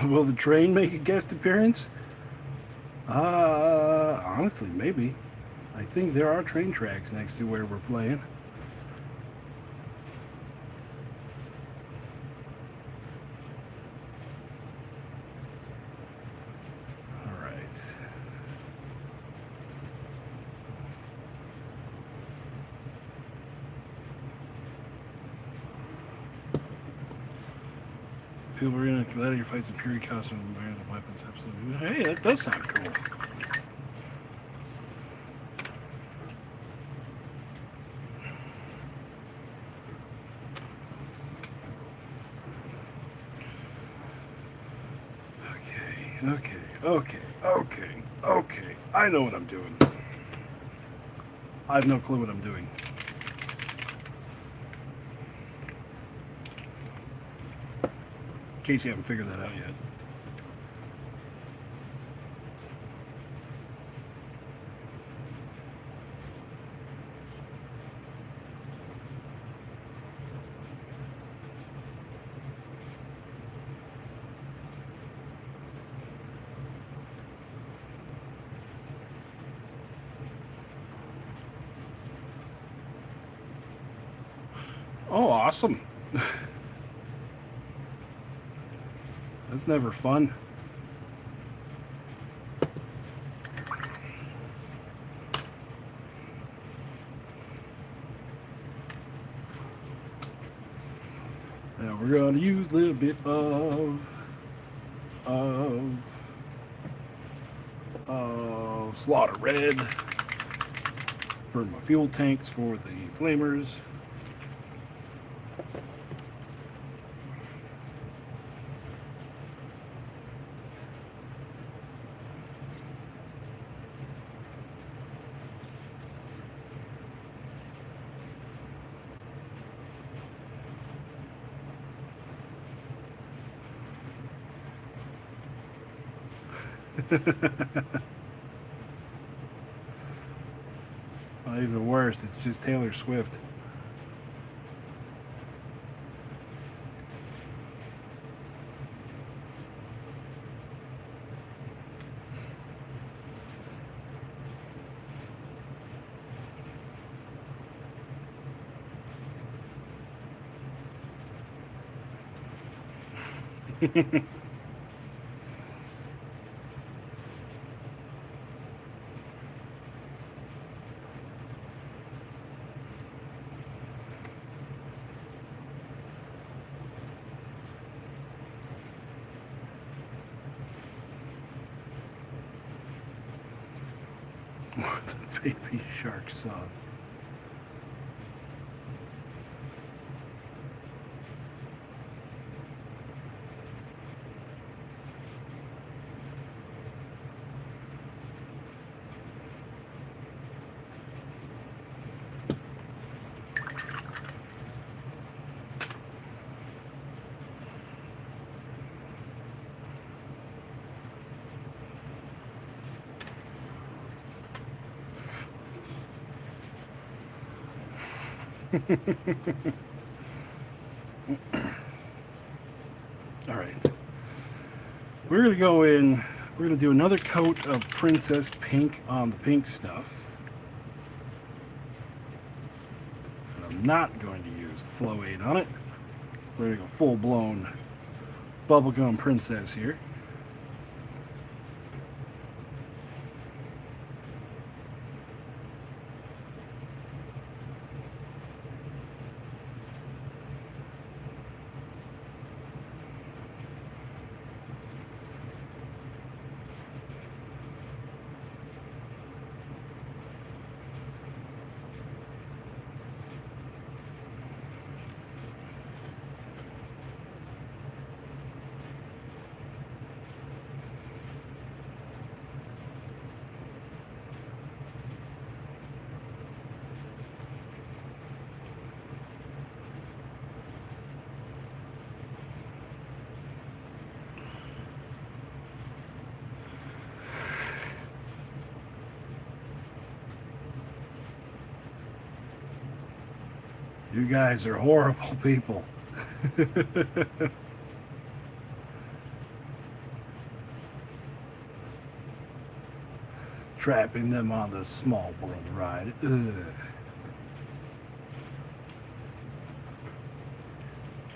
Will the train make a guest appearance? Honestly, maybe. I think there are train tracks next to where we're playing. All right. People are in a gladiator fights and period costume and wearing the weapons. Absolutely. Hey, that does sound cool. Okay. I know what I'm doing. I have no clue what I'm doing. In case you haven't figured that out yet. Oh, awesome. That's never fun. Now we're going to use a little bit of Slaughter Red for my fuel tanks for the flamers. Well, even worse, it's just Taylor Swift. The Baby Shark song. All right. We're going to go in, we're going to do another coat of Princess Pink on the pink stuff. I'm not going to use the flow aid on it. We're going to go full-blown bubblegum princess here. You guys are horrible people. Trapping them on the small world ride. Ugh.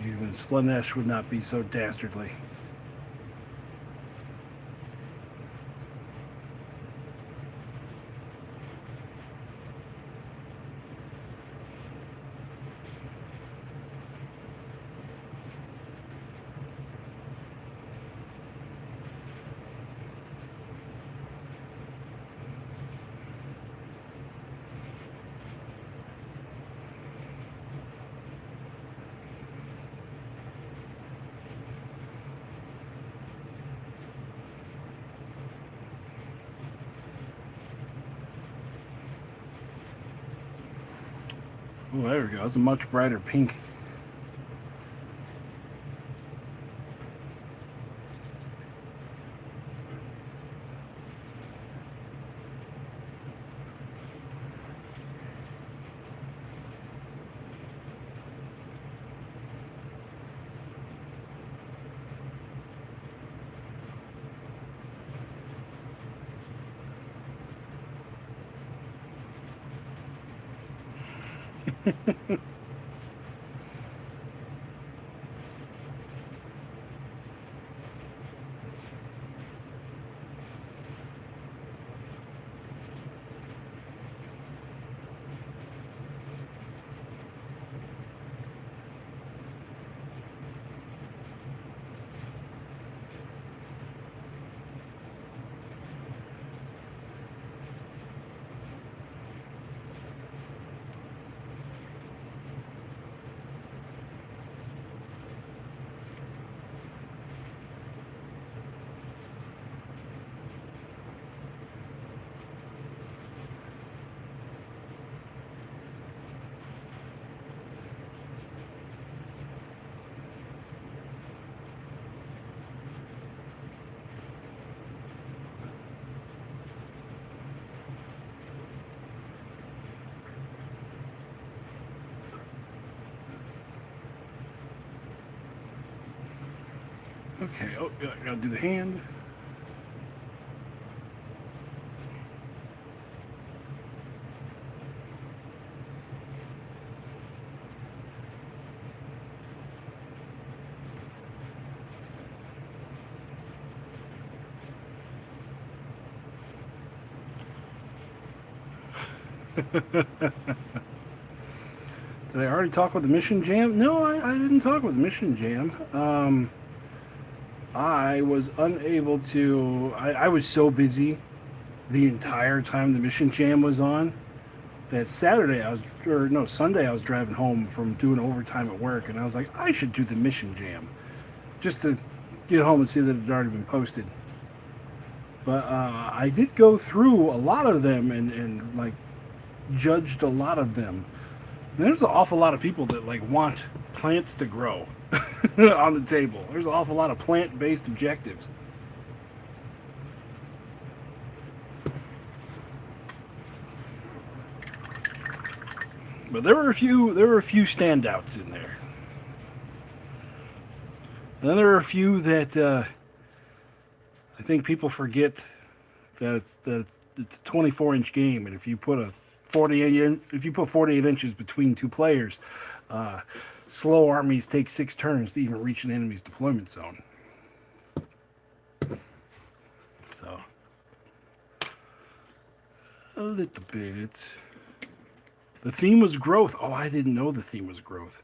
Even Slanesh would not be so dastardly. Oh, there we go. It's a much brighter pink. Okay, oh, I gotta do the hand. Did I already talk with the Mission Jam? No, I didn't talk with the Mission Jam. I was unable to. I was so busy the entire time the Mission Jam was on that Saturday Sunday I was driving home from doing overtime at work, and I was like, I should do the Mission Jam just to get home and see that it had already been posted. But I did go through a lot of them and like judged a lot of them. And there's an awful lot of people that like want plants to grow on the table. There's an awful lot of plant-based objectives. But there were a few standouts in there. And then there are a few that I think people forget that it's a 24-inch game, and if you put a if you put 48 inches between two players, uh, slow armies take 6 turns to even reach an enemy's deployment zone. So, a little bit. The theme was growth. Oh, I didn't know the theme was growth.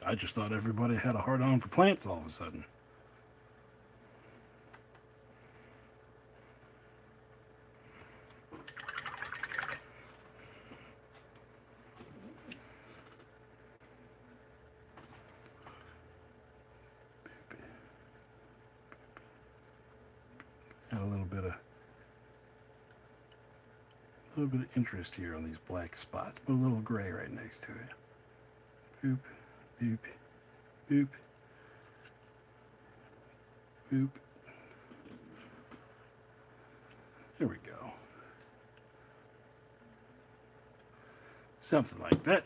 I just thought everybody had a hard on for plants all of a sudden. Got a little bit of interest here on these black spots. Put a little gray right next to it. Boop, boop, boop, boop. There we go. Something like that.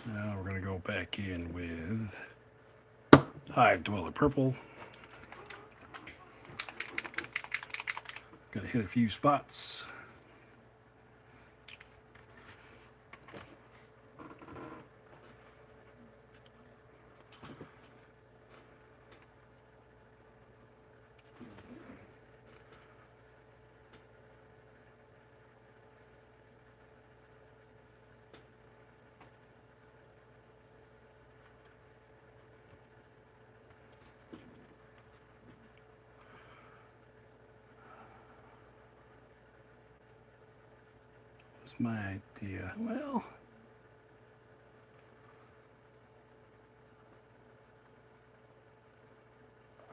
Now we're going to go back in with Hive Dweller Purple. Going to hit a few spots. My idea. Well,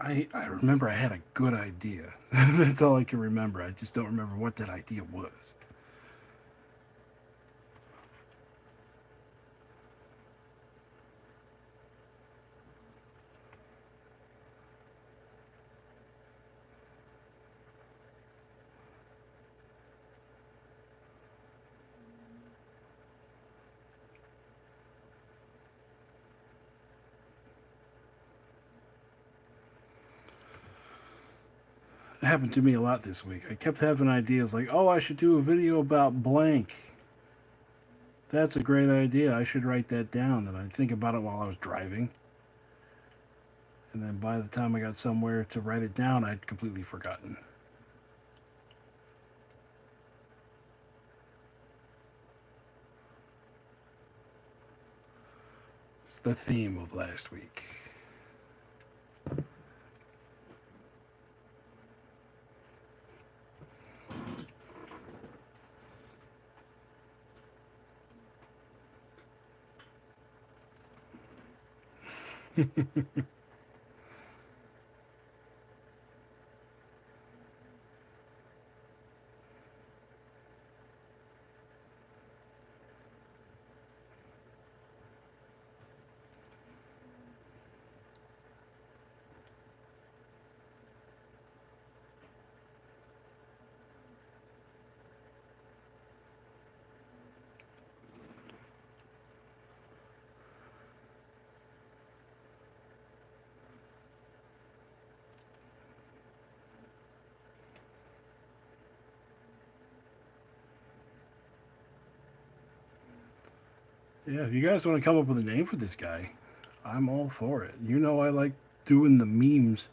I remember I had a good idea. That's all I can remember. I just don't remember what that idea was. It happened to me a lot this week. I kept having ideas like, oh, I should do a video about blank. That's a great idea. I should write that down. And I'd think about it while I was driving. And then by the time I got somewhere to write it down, I'd completely forgotten. It's the theme of last week. Yeah, if you guys want to come up with a name for this guy, I'm all for it. You know I like doing the memes.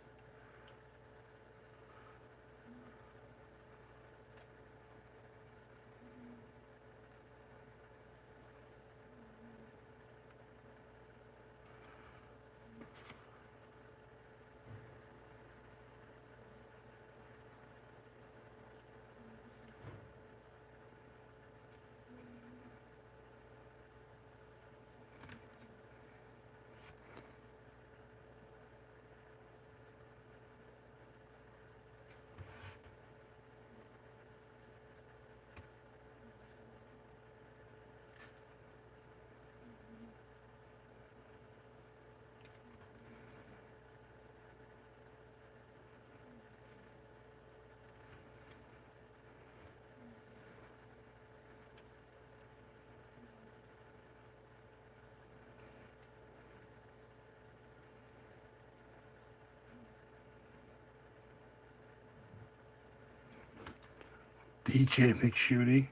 DJ McShooty.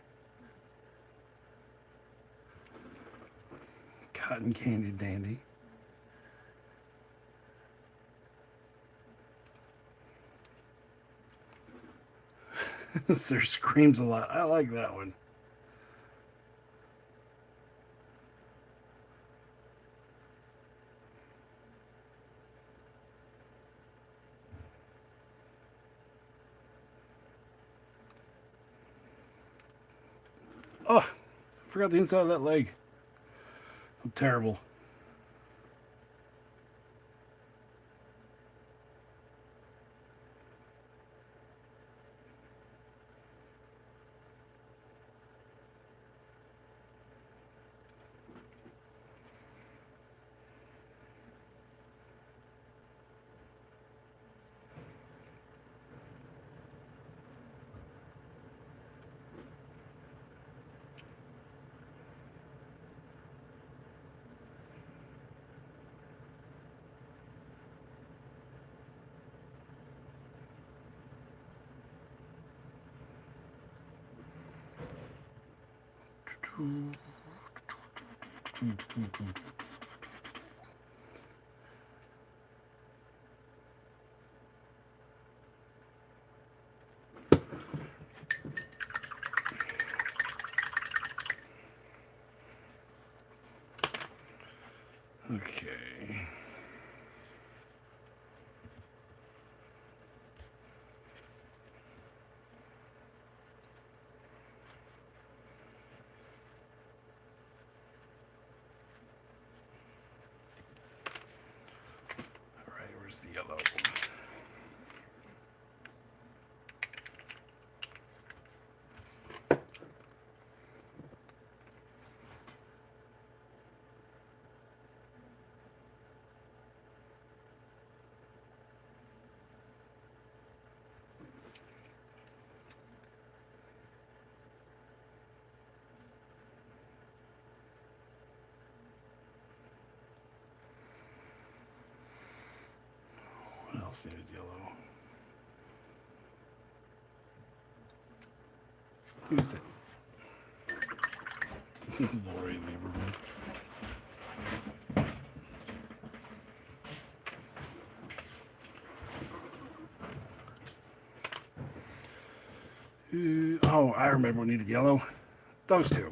Cotton Candy Dandy. Sir Screams a Lot. I like that one. Oh, I forgot the inside of that leg. I'm terrible. Okay. All right, where's the yellow? What else needed yellow? Who's it? Lori Lieberman. Oh, I remember what needed yellow. Those two.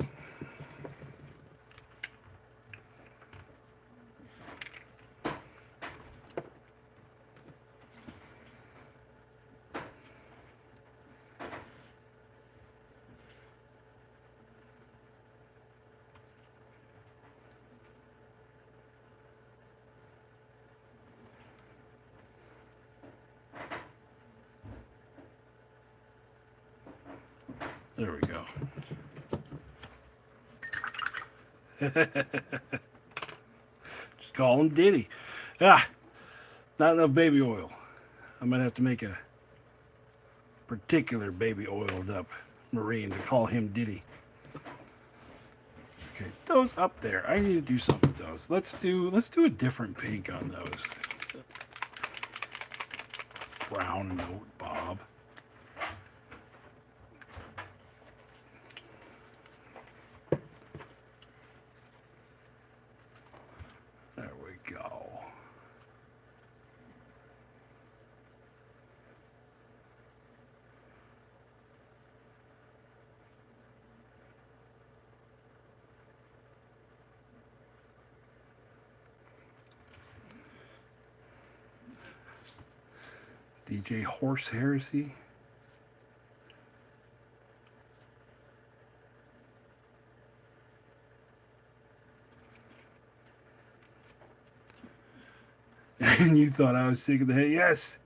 There we go. Just call him Diddy. Ah, not enough baby oil. I might have to make a particular baby oiled up Marine to call him Diddy. Okay, those up there. I need to do something with those. Let's do a different pink on those. Brown note Bob. There we go. DJ Horse Heresy. And you thought I was sick of the head? Yes.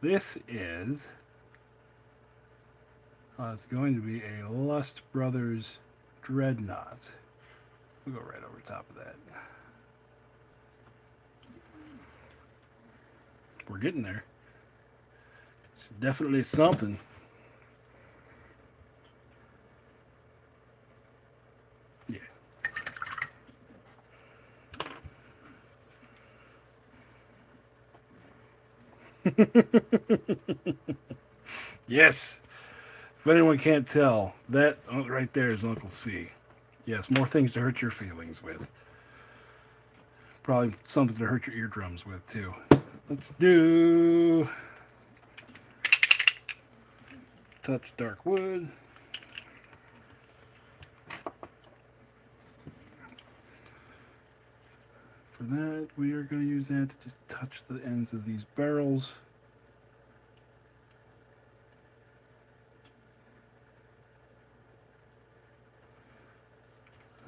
This is it's going to be a Lust Brothers Dreadnought. We'll go right over top of that. We're getting there. It's definitely something. Yes. If anyone can't tell, that right there is Uncle C. Yes, more things to hurt your feelings with. Probably something to hurt your eardrums with, too. Let's do touch dark wood. For that, we are going to use that to just touch the ends of these barrels.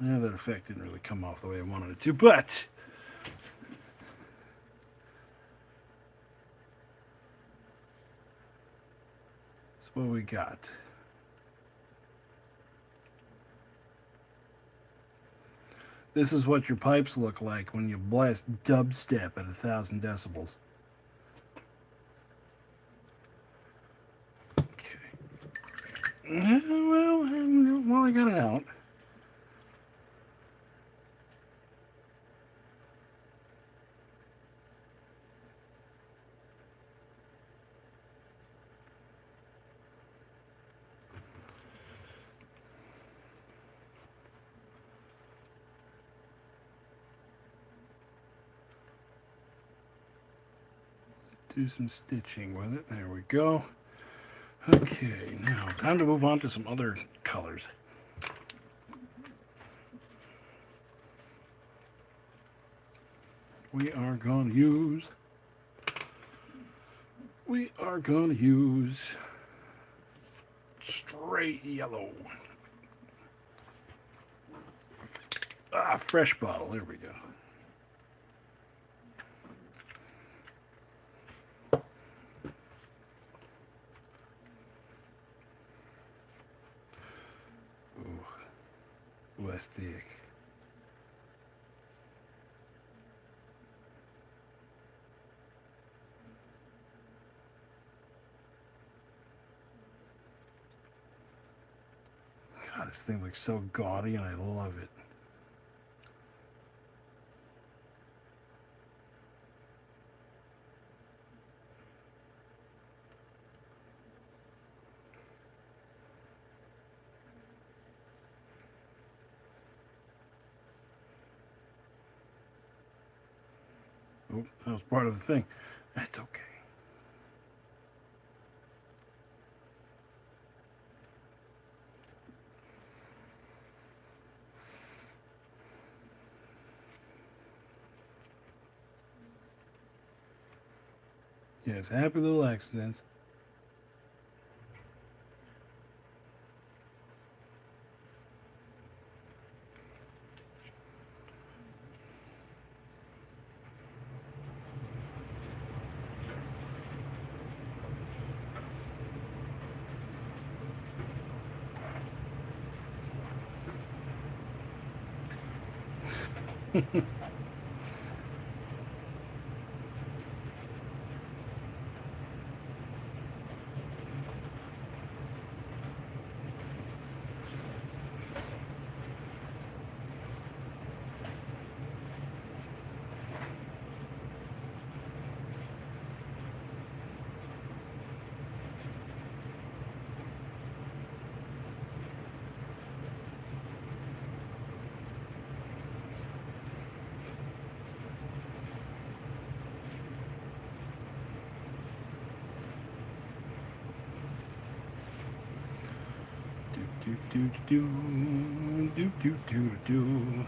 Yeah, that effect didn't really come off the way I wanted it to, but that's what we got. This is what your pipes look like when you blast dubstep at 1,000 decibels. Okay. Well, I got it out. Do some stitching with it. There we go. Okay, now time to move on to some other colors. We are going to use straight yellow. Fresh bottle. There we go. Less thick. God, this thing looks so gaudy and I love it. Oh, that was part of the thing. That's okay. Yes, happy little accidents. Do do do do do do do.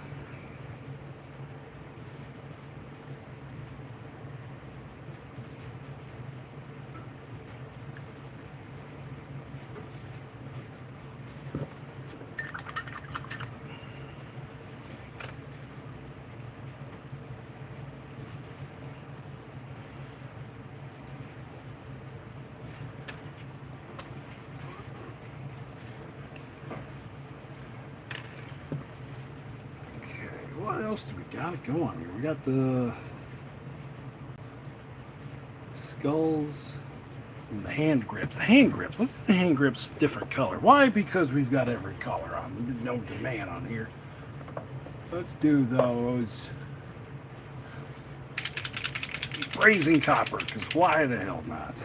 What else do we got to go on here? We got the skulls and the hand grips. The hand grips. Let's do the hand grips different color. Why? Because we've got every color on. There's no demand on here. Let's do those brazen copper, because why the hell not?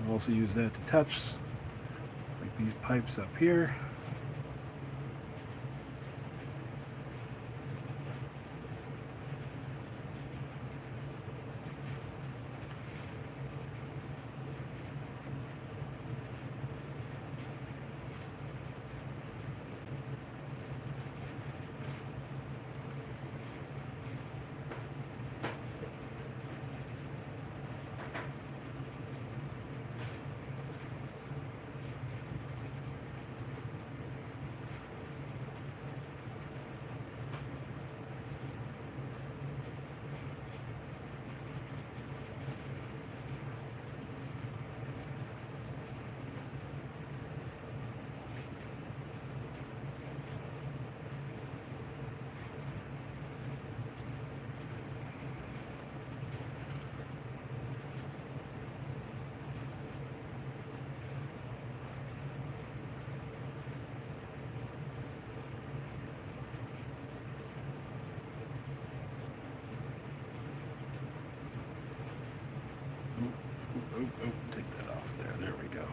We'll also use that to touch, like these pipes up here. Oh, take that off there. There we go.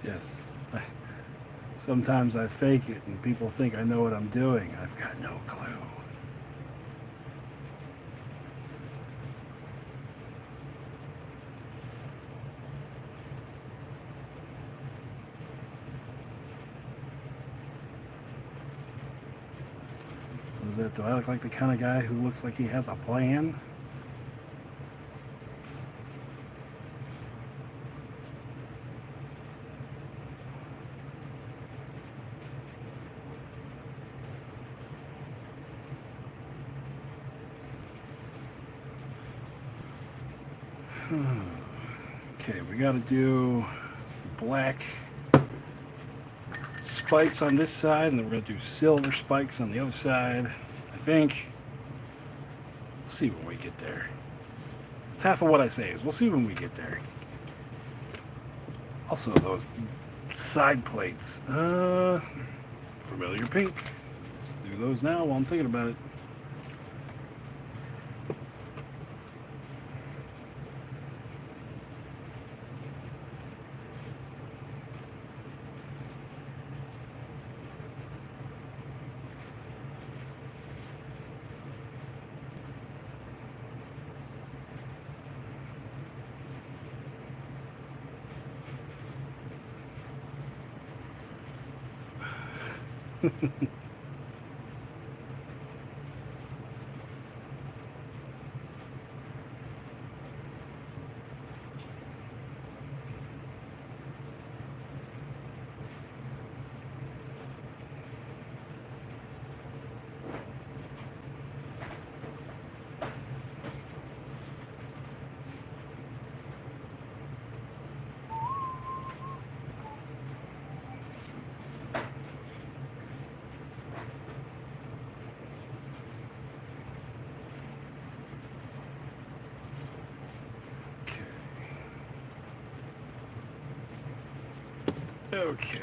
Yes. Sometimes I fake it and people think I know what I'm doing. I've got no clue. Is it, do I look like the kind of guy who looks like he has a plan? Okay, we got to do black spikes on this side, and then we're going to do silver spikes on the other side, I think. We'll see when we get there. It's half of what I say is we'll see when we get there. Also, those side plates. Familiar pink. Let's do those now while I'm thinking about it. Okay.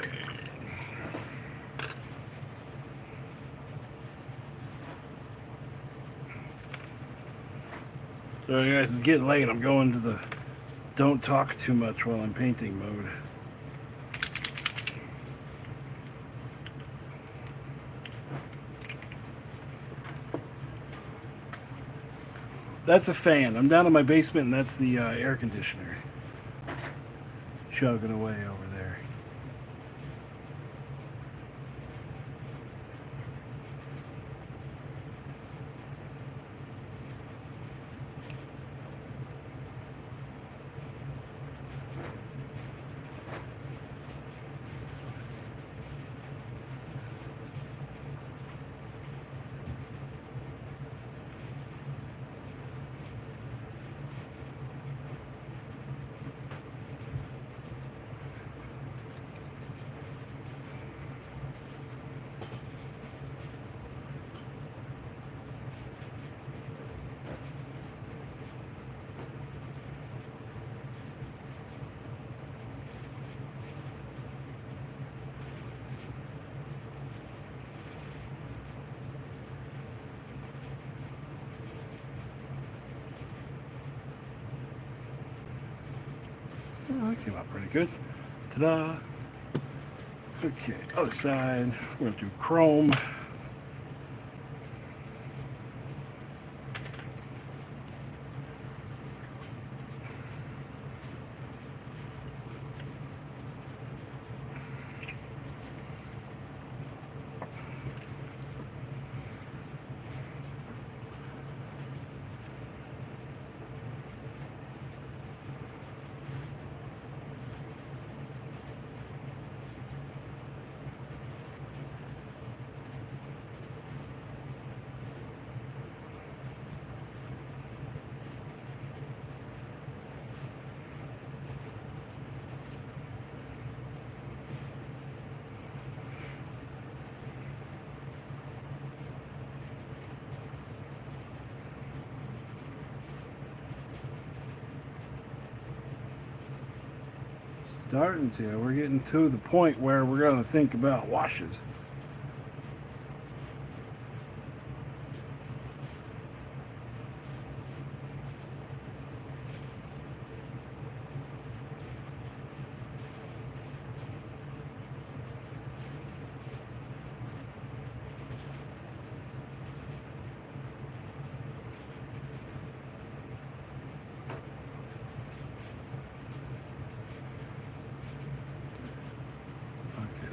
So guys, it's getting late. I'm going to the don't talk too much while I'm painting mode. That's a fan. I'm down in my basement, and that's the air conditioner chugging away over there. Oh, that came out pretty good. Ta-da! Okay, other side. We're going to do chrome. Starting to. We're getting to the point where we're going to think about washes.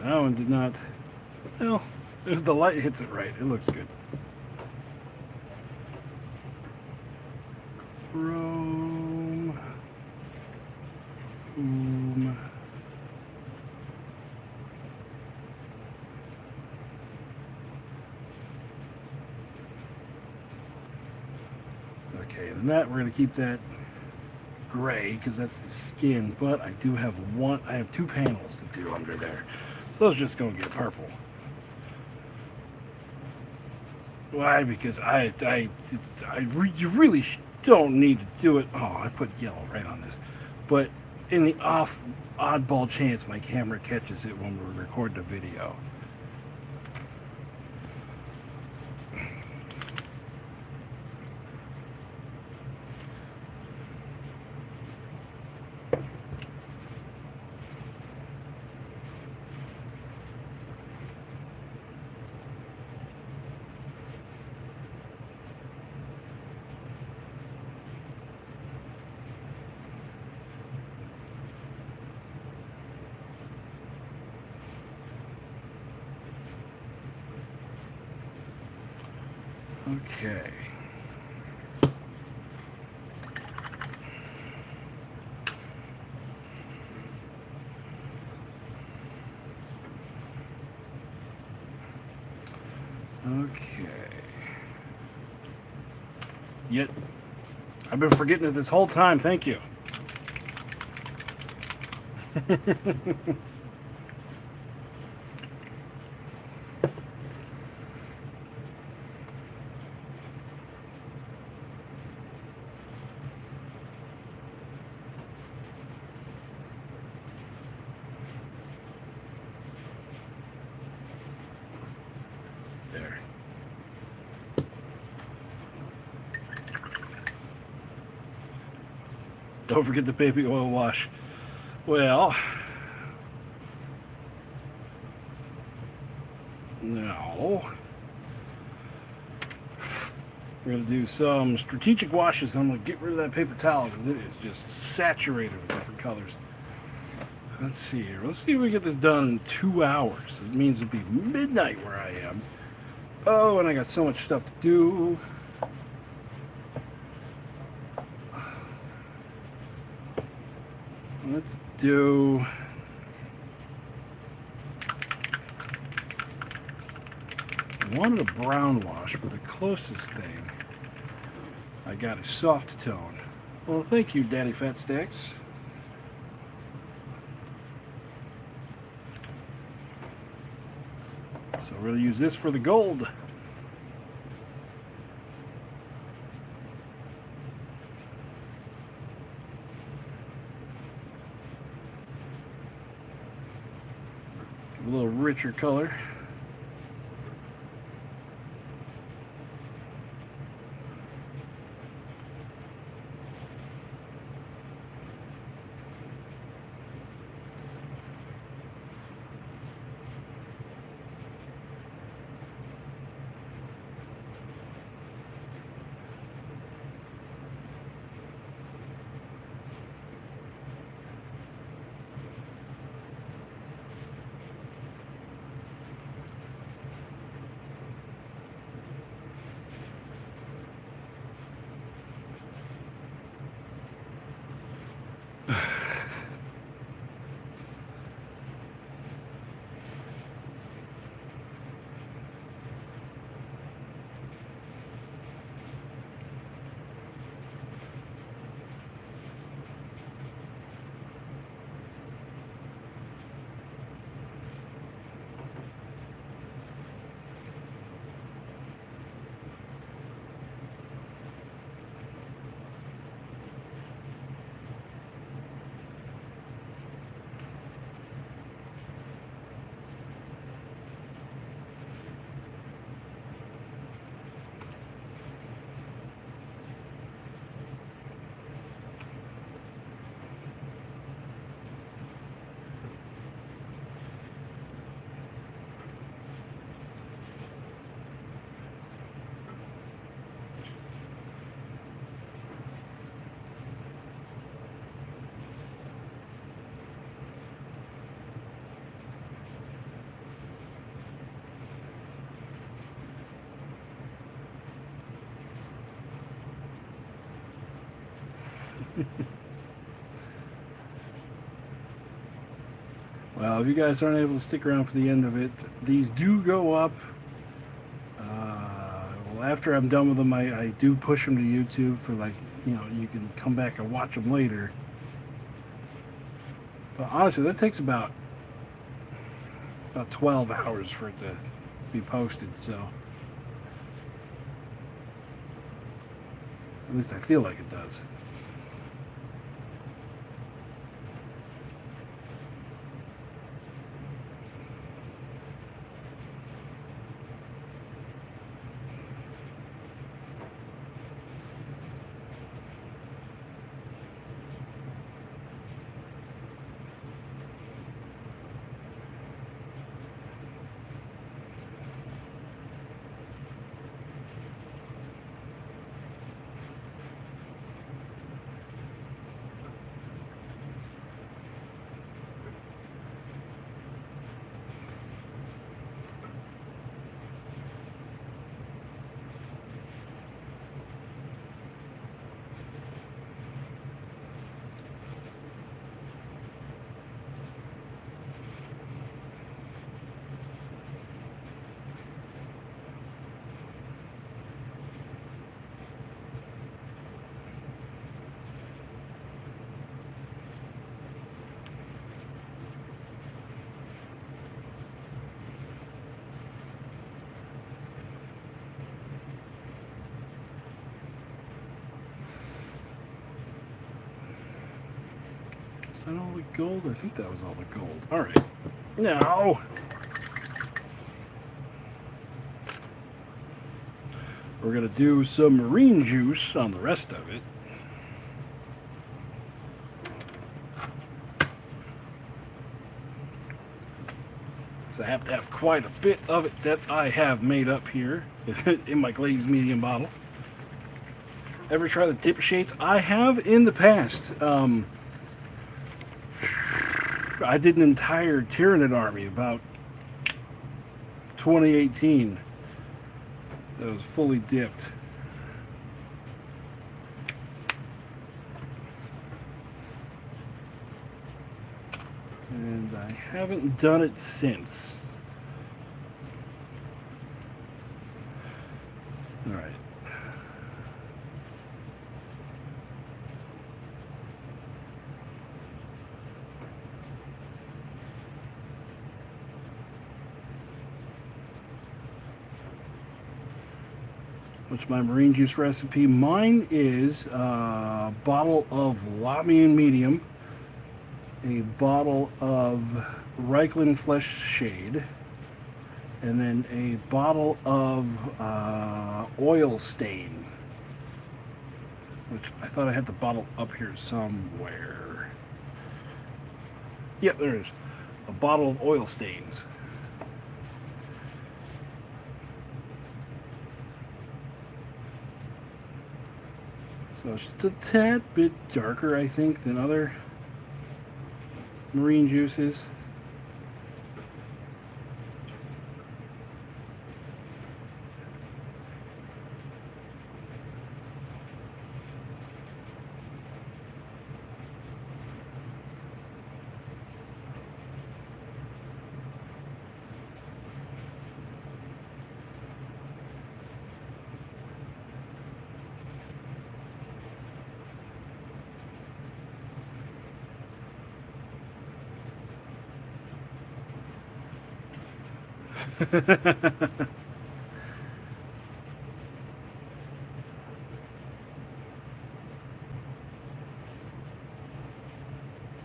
That one did not. Well, if the light hits it right, it looks good. Chrome. Boom. Okay, and that we're going to keep that gray because that's the skin, but I do have one. I have 2 panels to do under there. So those just going to get purple. Why? Because you really don't need to do it. Oh, I put yellow right on this. But in the oddball chance my camera catches it when we're recording a video. Okay. Okay. Yet, I've been forgetting it this whole time. Thank you. There. Don't forget the baby oil wash. Well, no. We're going to do some strategic washes. I'm going to get rid of that paper towel because it is just saturated with different colors. Let's see here. Let's see if we get this done in 2 hours. It means it'll be midnight where I am. Oh, and I got so much stuff to do. Let's do... I wanted a brown wash, but the closest thing I got is soft tone. Well, thank you, Daddy Fat Stacks. So we're going to use this for the gold. A little richer color. Well, if you guys aren't able to stick around for the end of it, these do go up. Well, after I'm done with them, I do push them to YouTube for like, you can come back and watch them later. But honestly, that takes about 12 hours for it to be posted, so at least I feel like it does. Is that all the gold? I think that was all the gold. Alright. Now, we're going to do some marine juice on the rest of it. So I have to have quite a bit of it that I have made up here in my glazed medium bottle. Ever try the dip shades? I have in the past. I did an entire Tyranid army about 2018 that was fully dipped. And I haven't done it since. All right. What's my marine juice recipe? Mine is a bottle of Lamian Medium, a bottle of Reichland Flesh Shade, and then a bottle of Oil Stain, which I thought I had the bottle up here somewhere. Yep, there it is. A bottle of Oil Stains. So it's just a tad bit darker, I think, than other marine juices.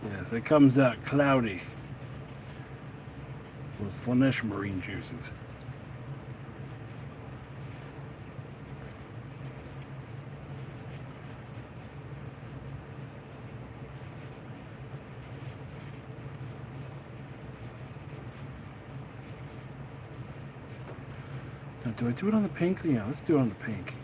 Yes, it comes out cloudy with Slanesh marine juices. Now, do I do it on the pink? Yeah, let's do it on the pink.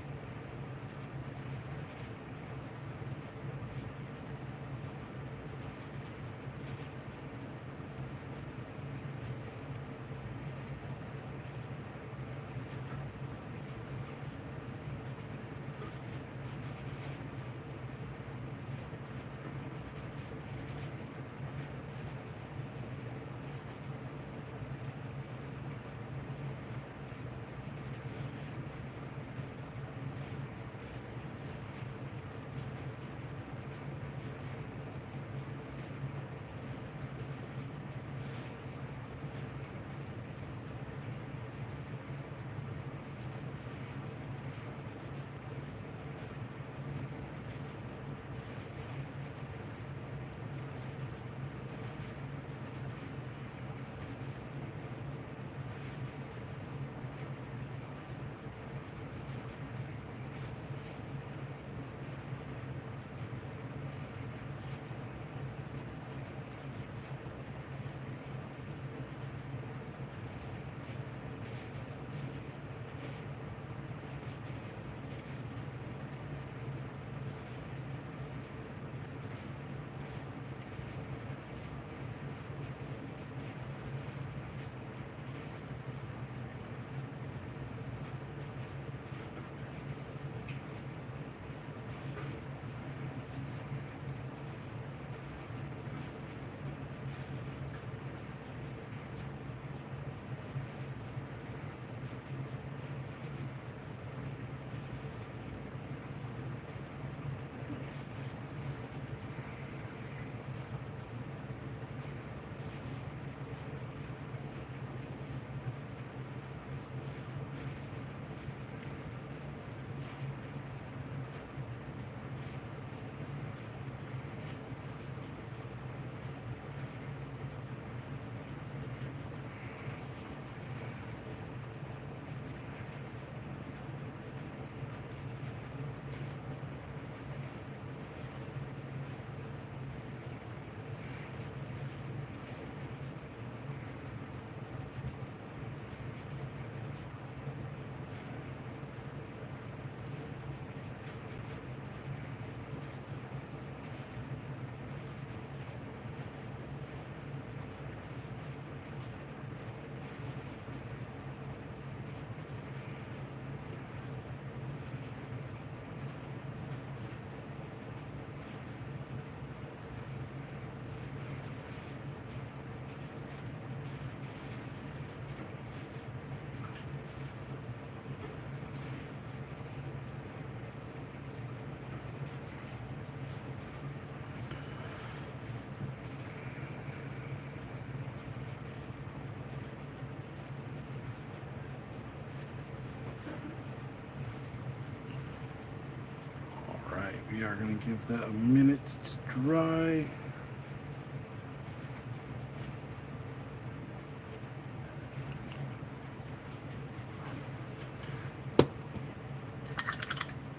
We are going to give that a minute to dry.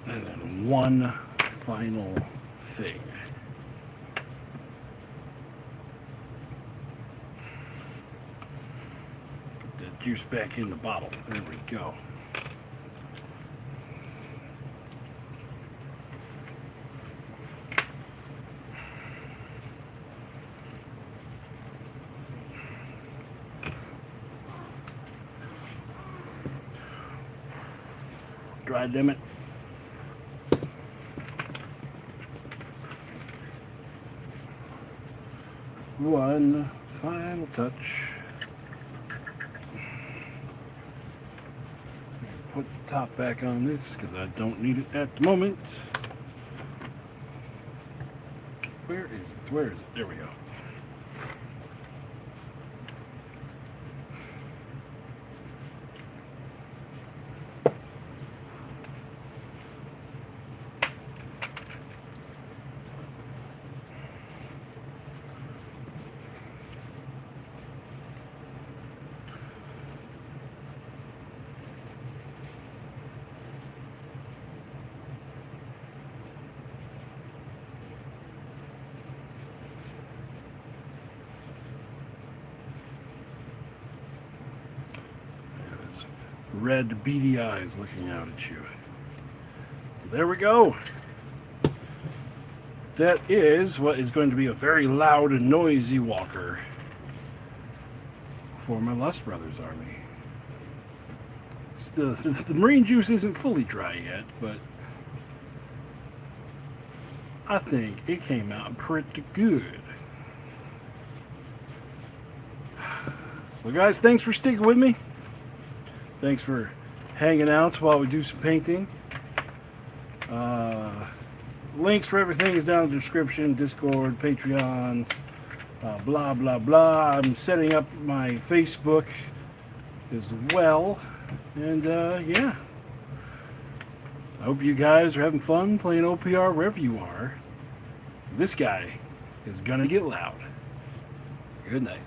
And then one final thing. Put that juice back in the bottle. There we go. Dry them it. One final touch. Put the top back on this because I don't need it at the moment. Where is it? Where is it? There we go. Red beady eyes looking out at you. So there we go. That is what is going to be a very loud and noisy walker for my Lust Brothers army. Still, the marine juice isn't fully dry yet, but I think it came out pretty good. So guys, thanks for sticking with me. Thanks for hanging out while we do some painting. Links for everything is down in the description. Discord, Patreon, blah, blah, blah. I'm setting up my Facebook as well. And, yeah. I hope you guys are having fun playing OPR wherever you are. This guy is gonna get loud. Good night.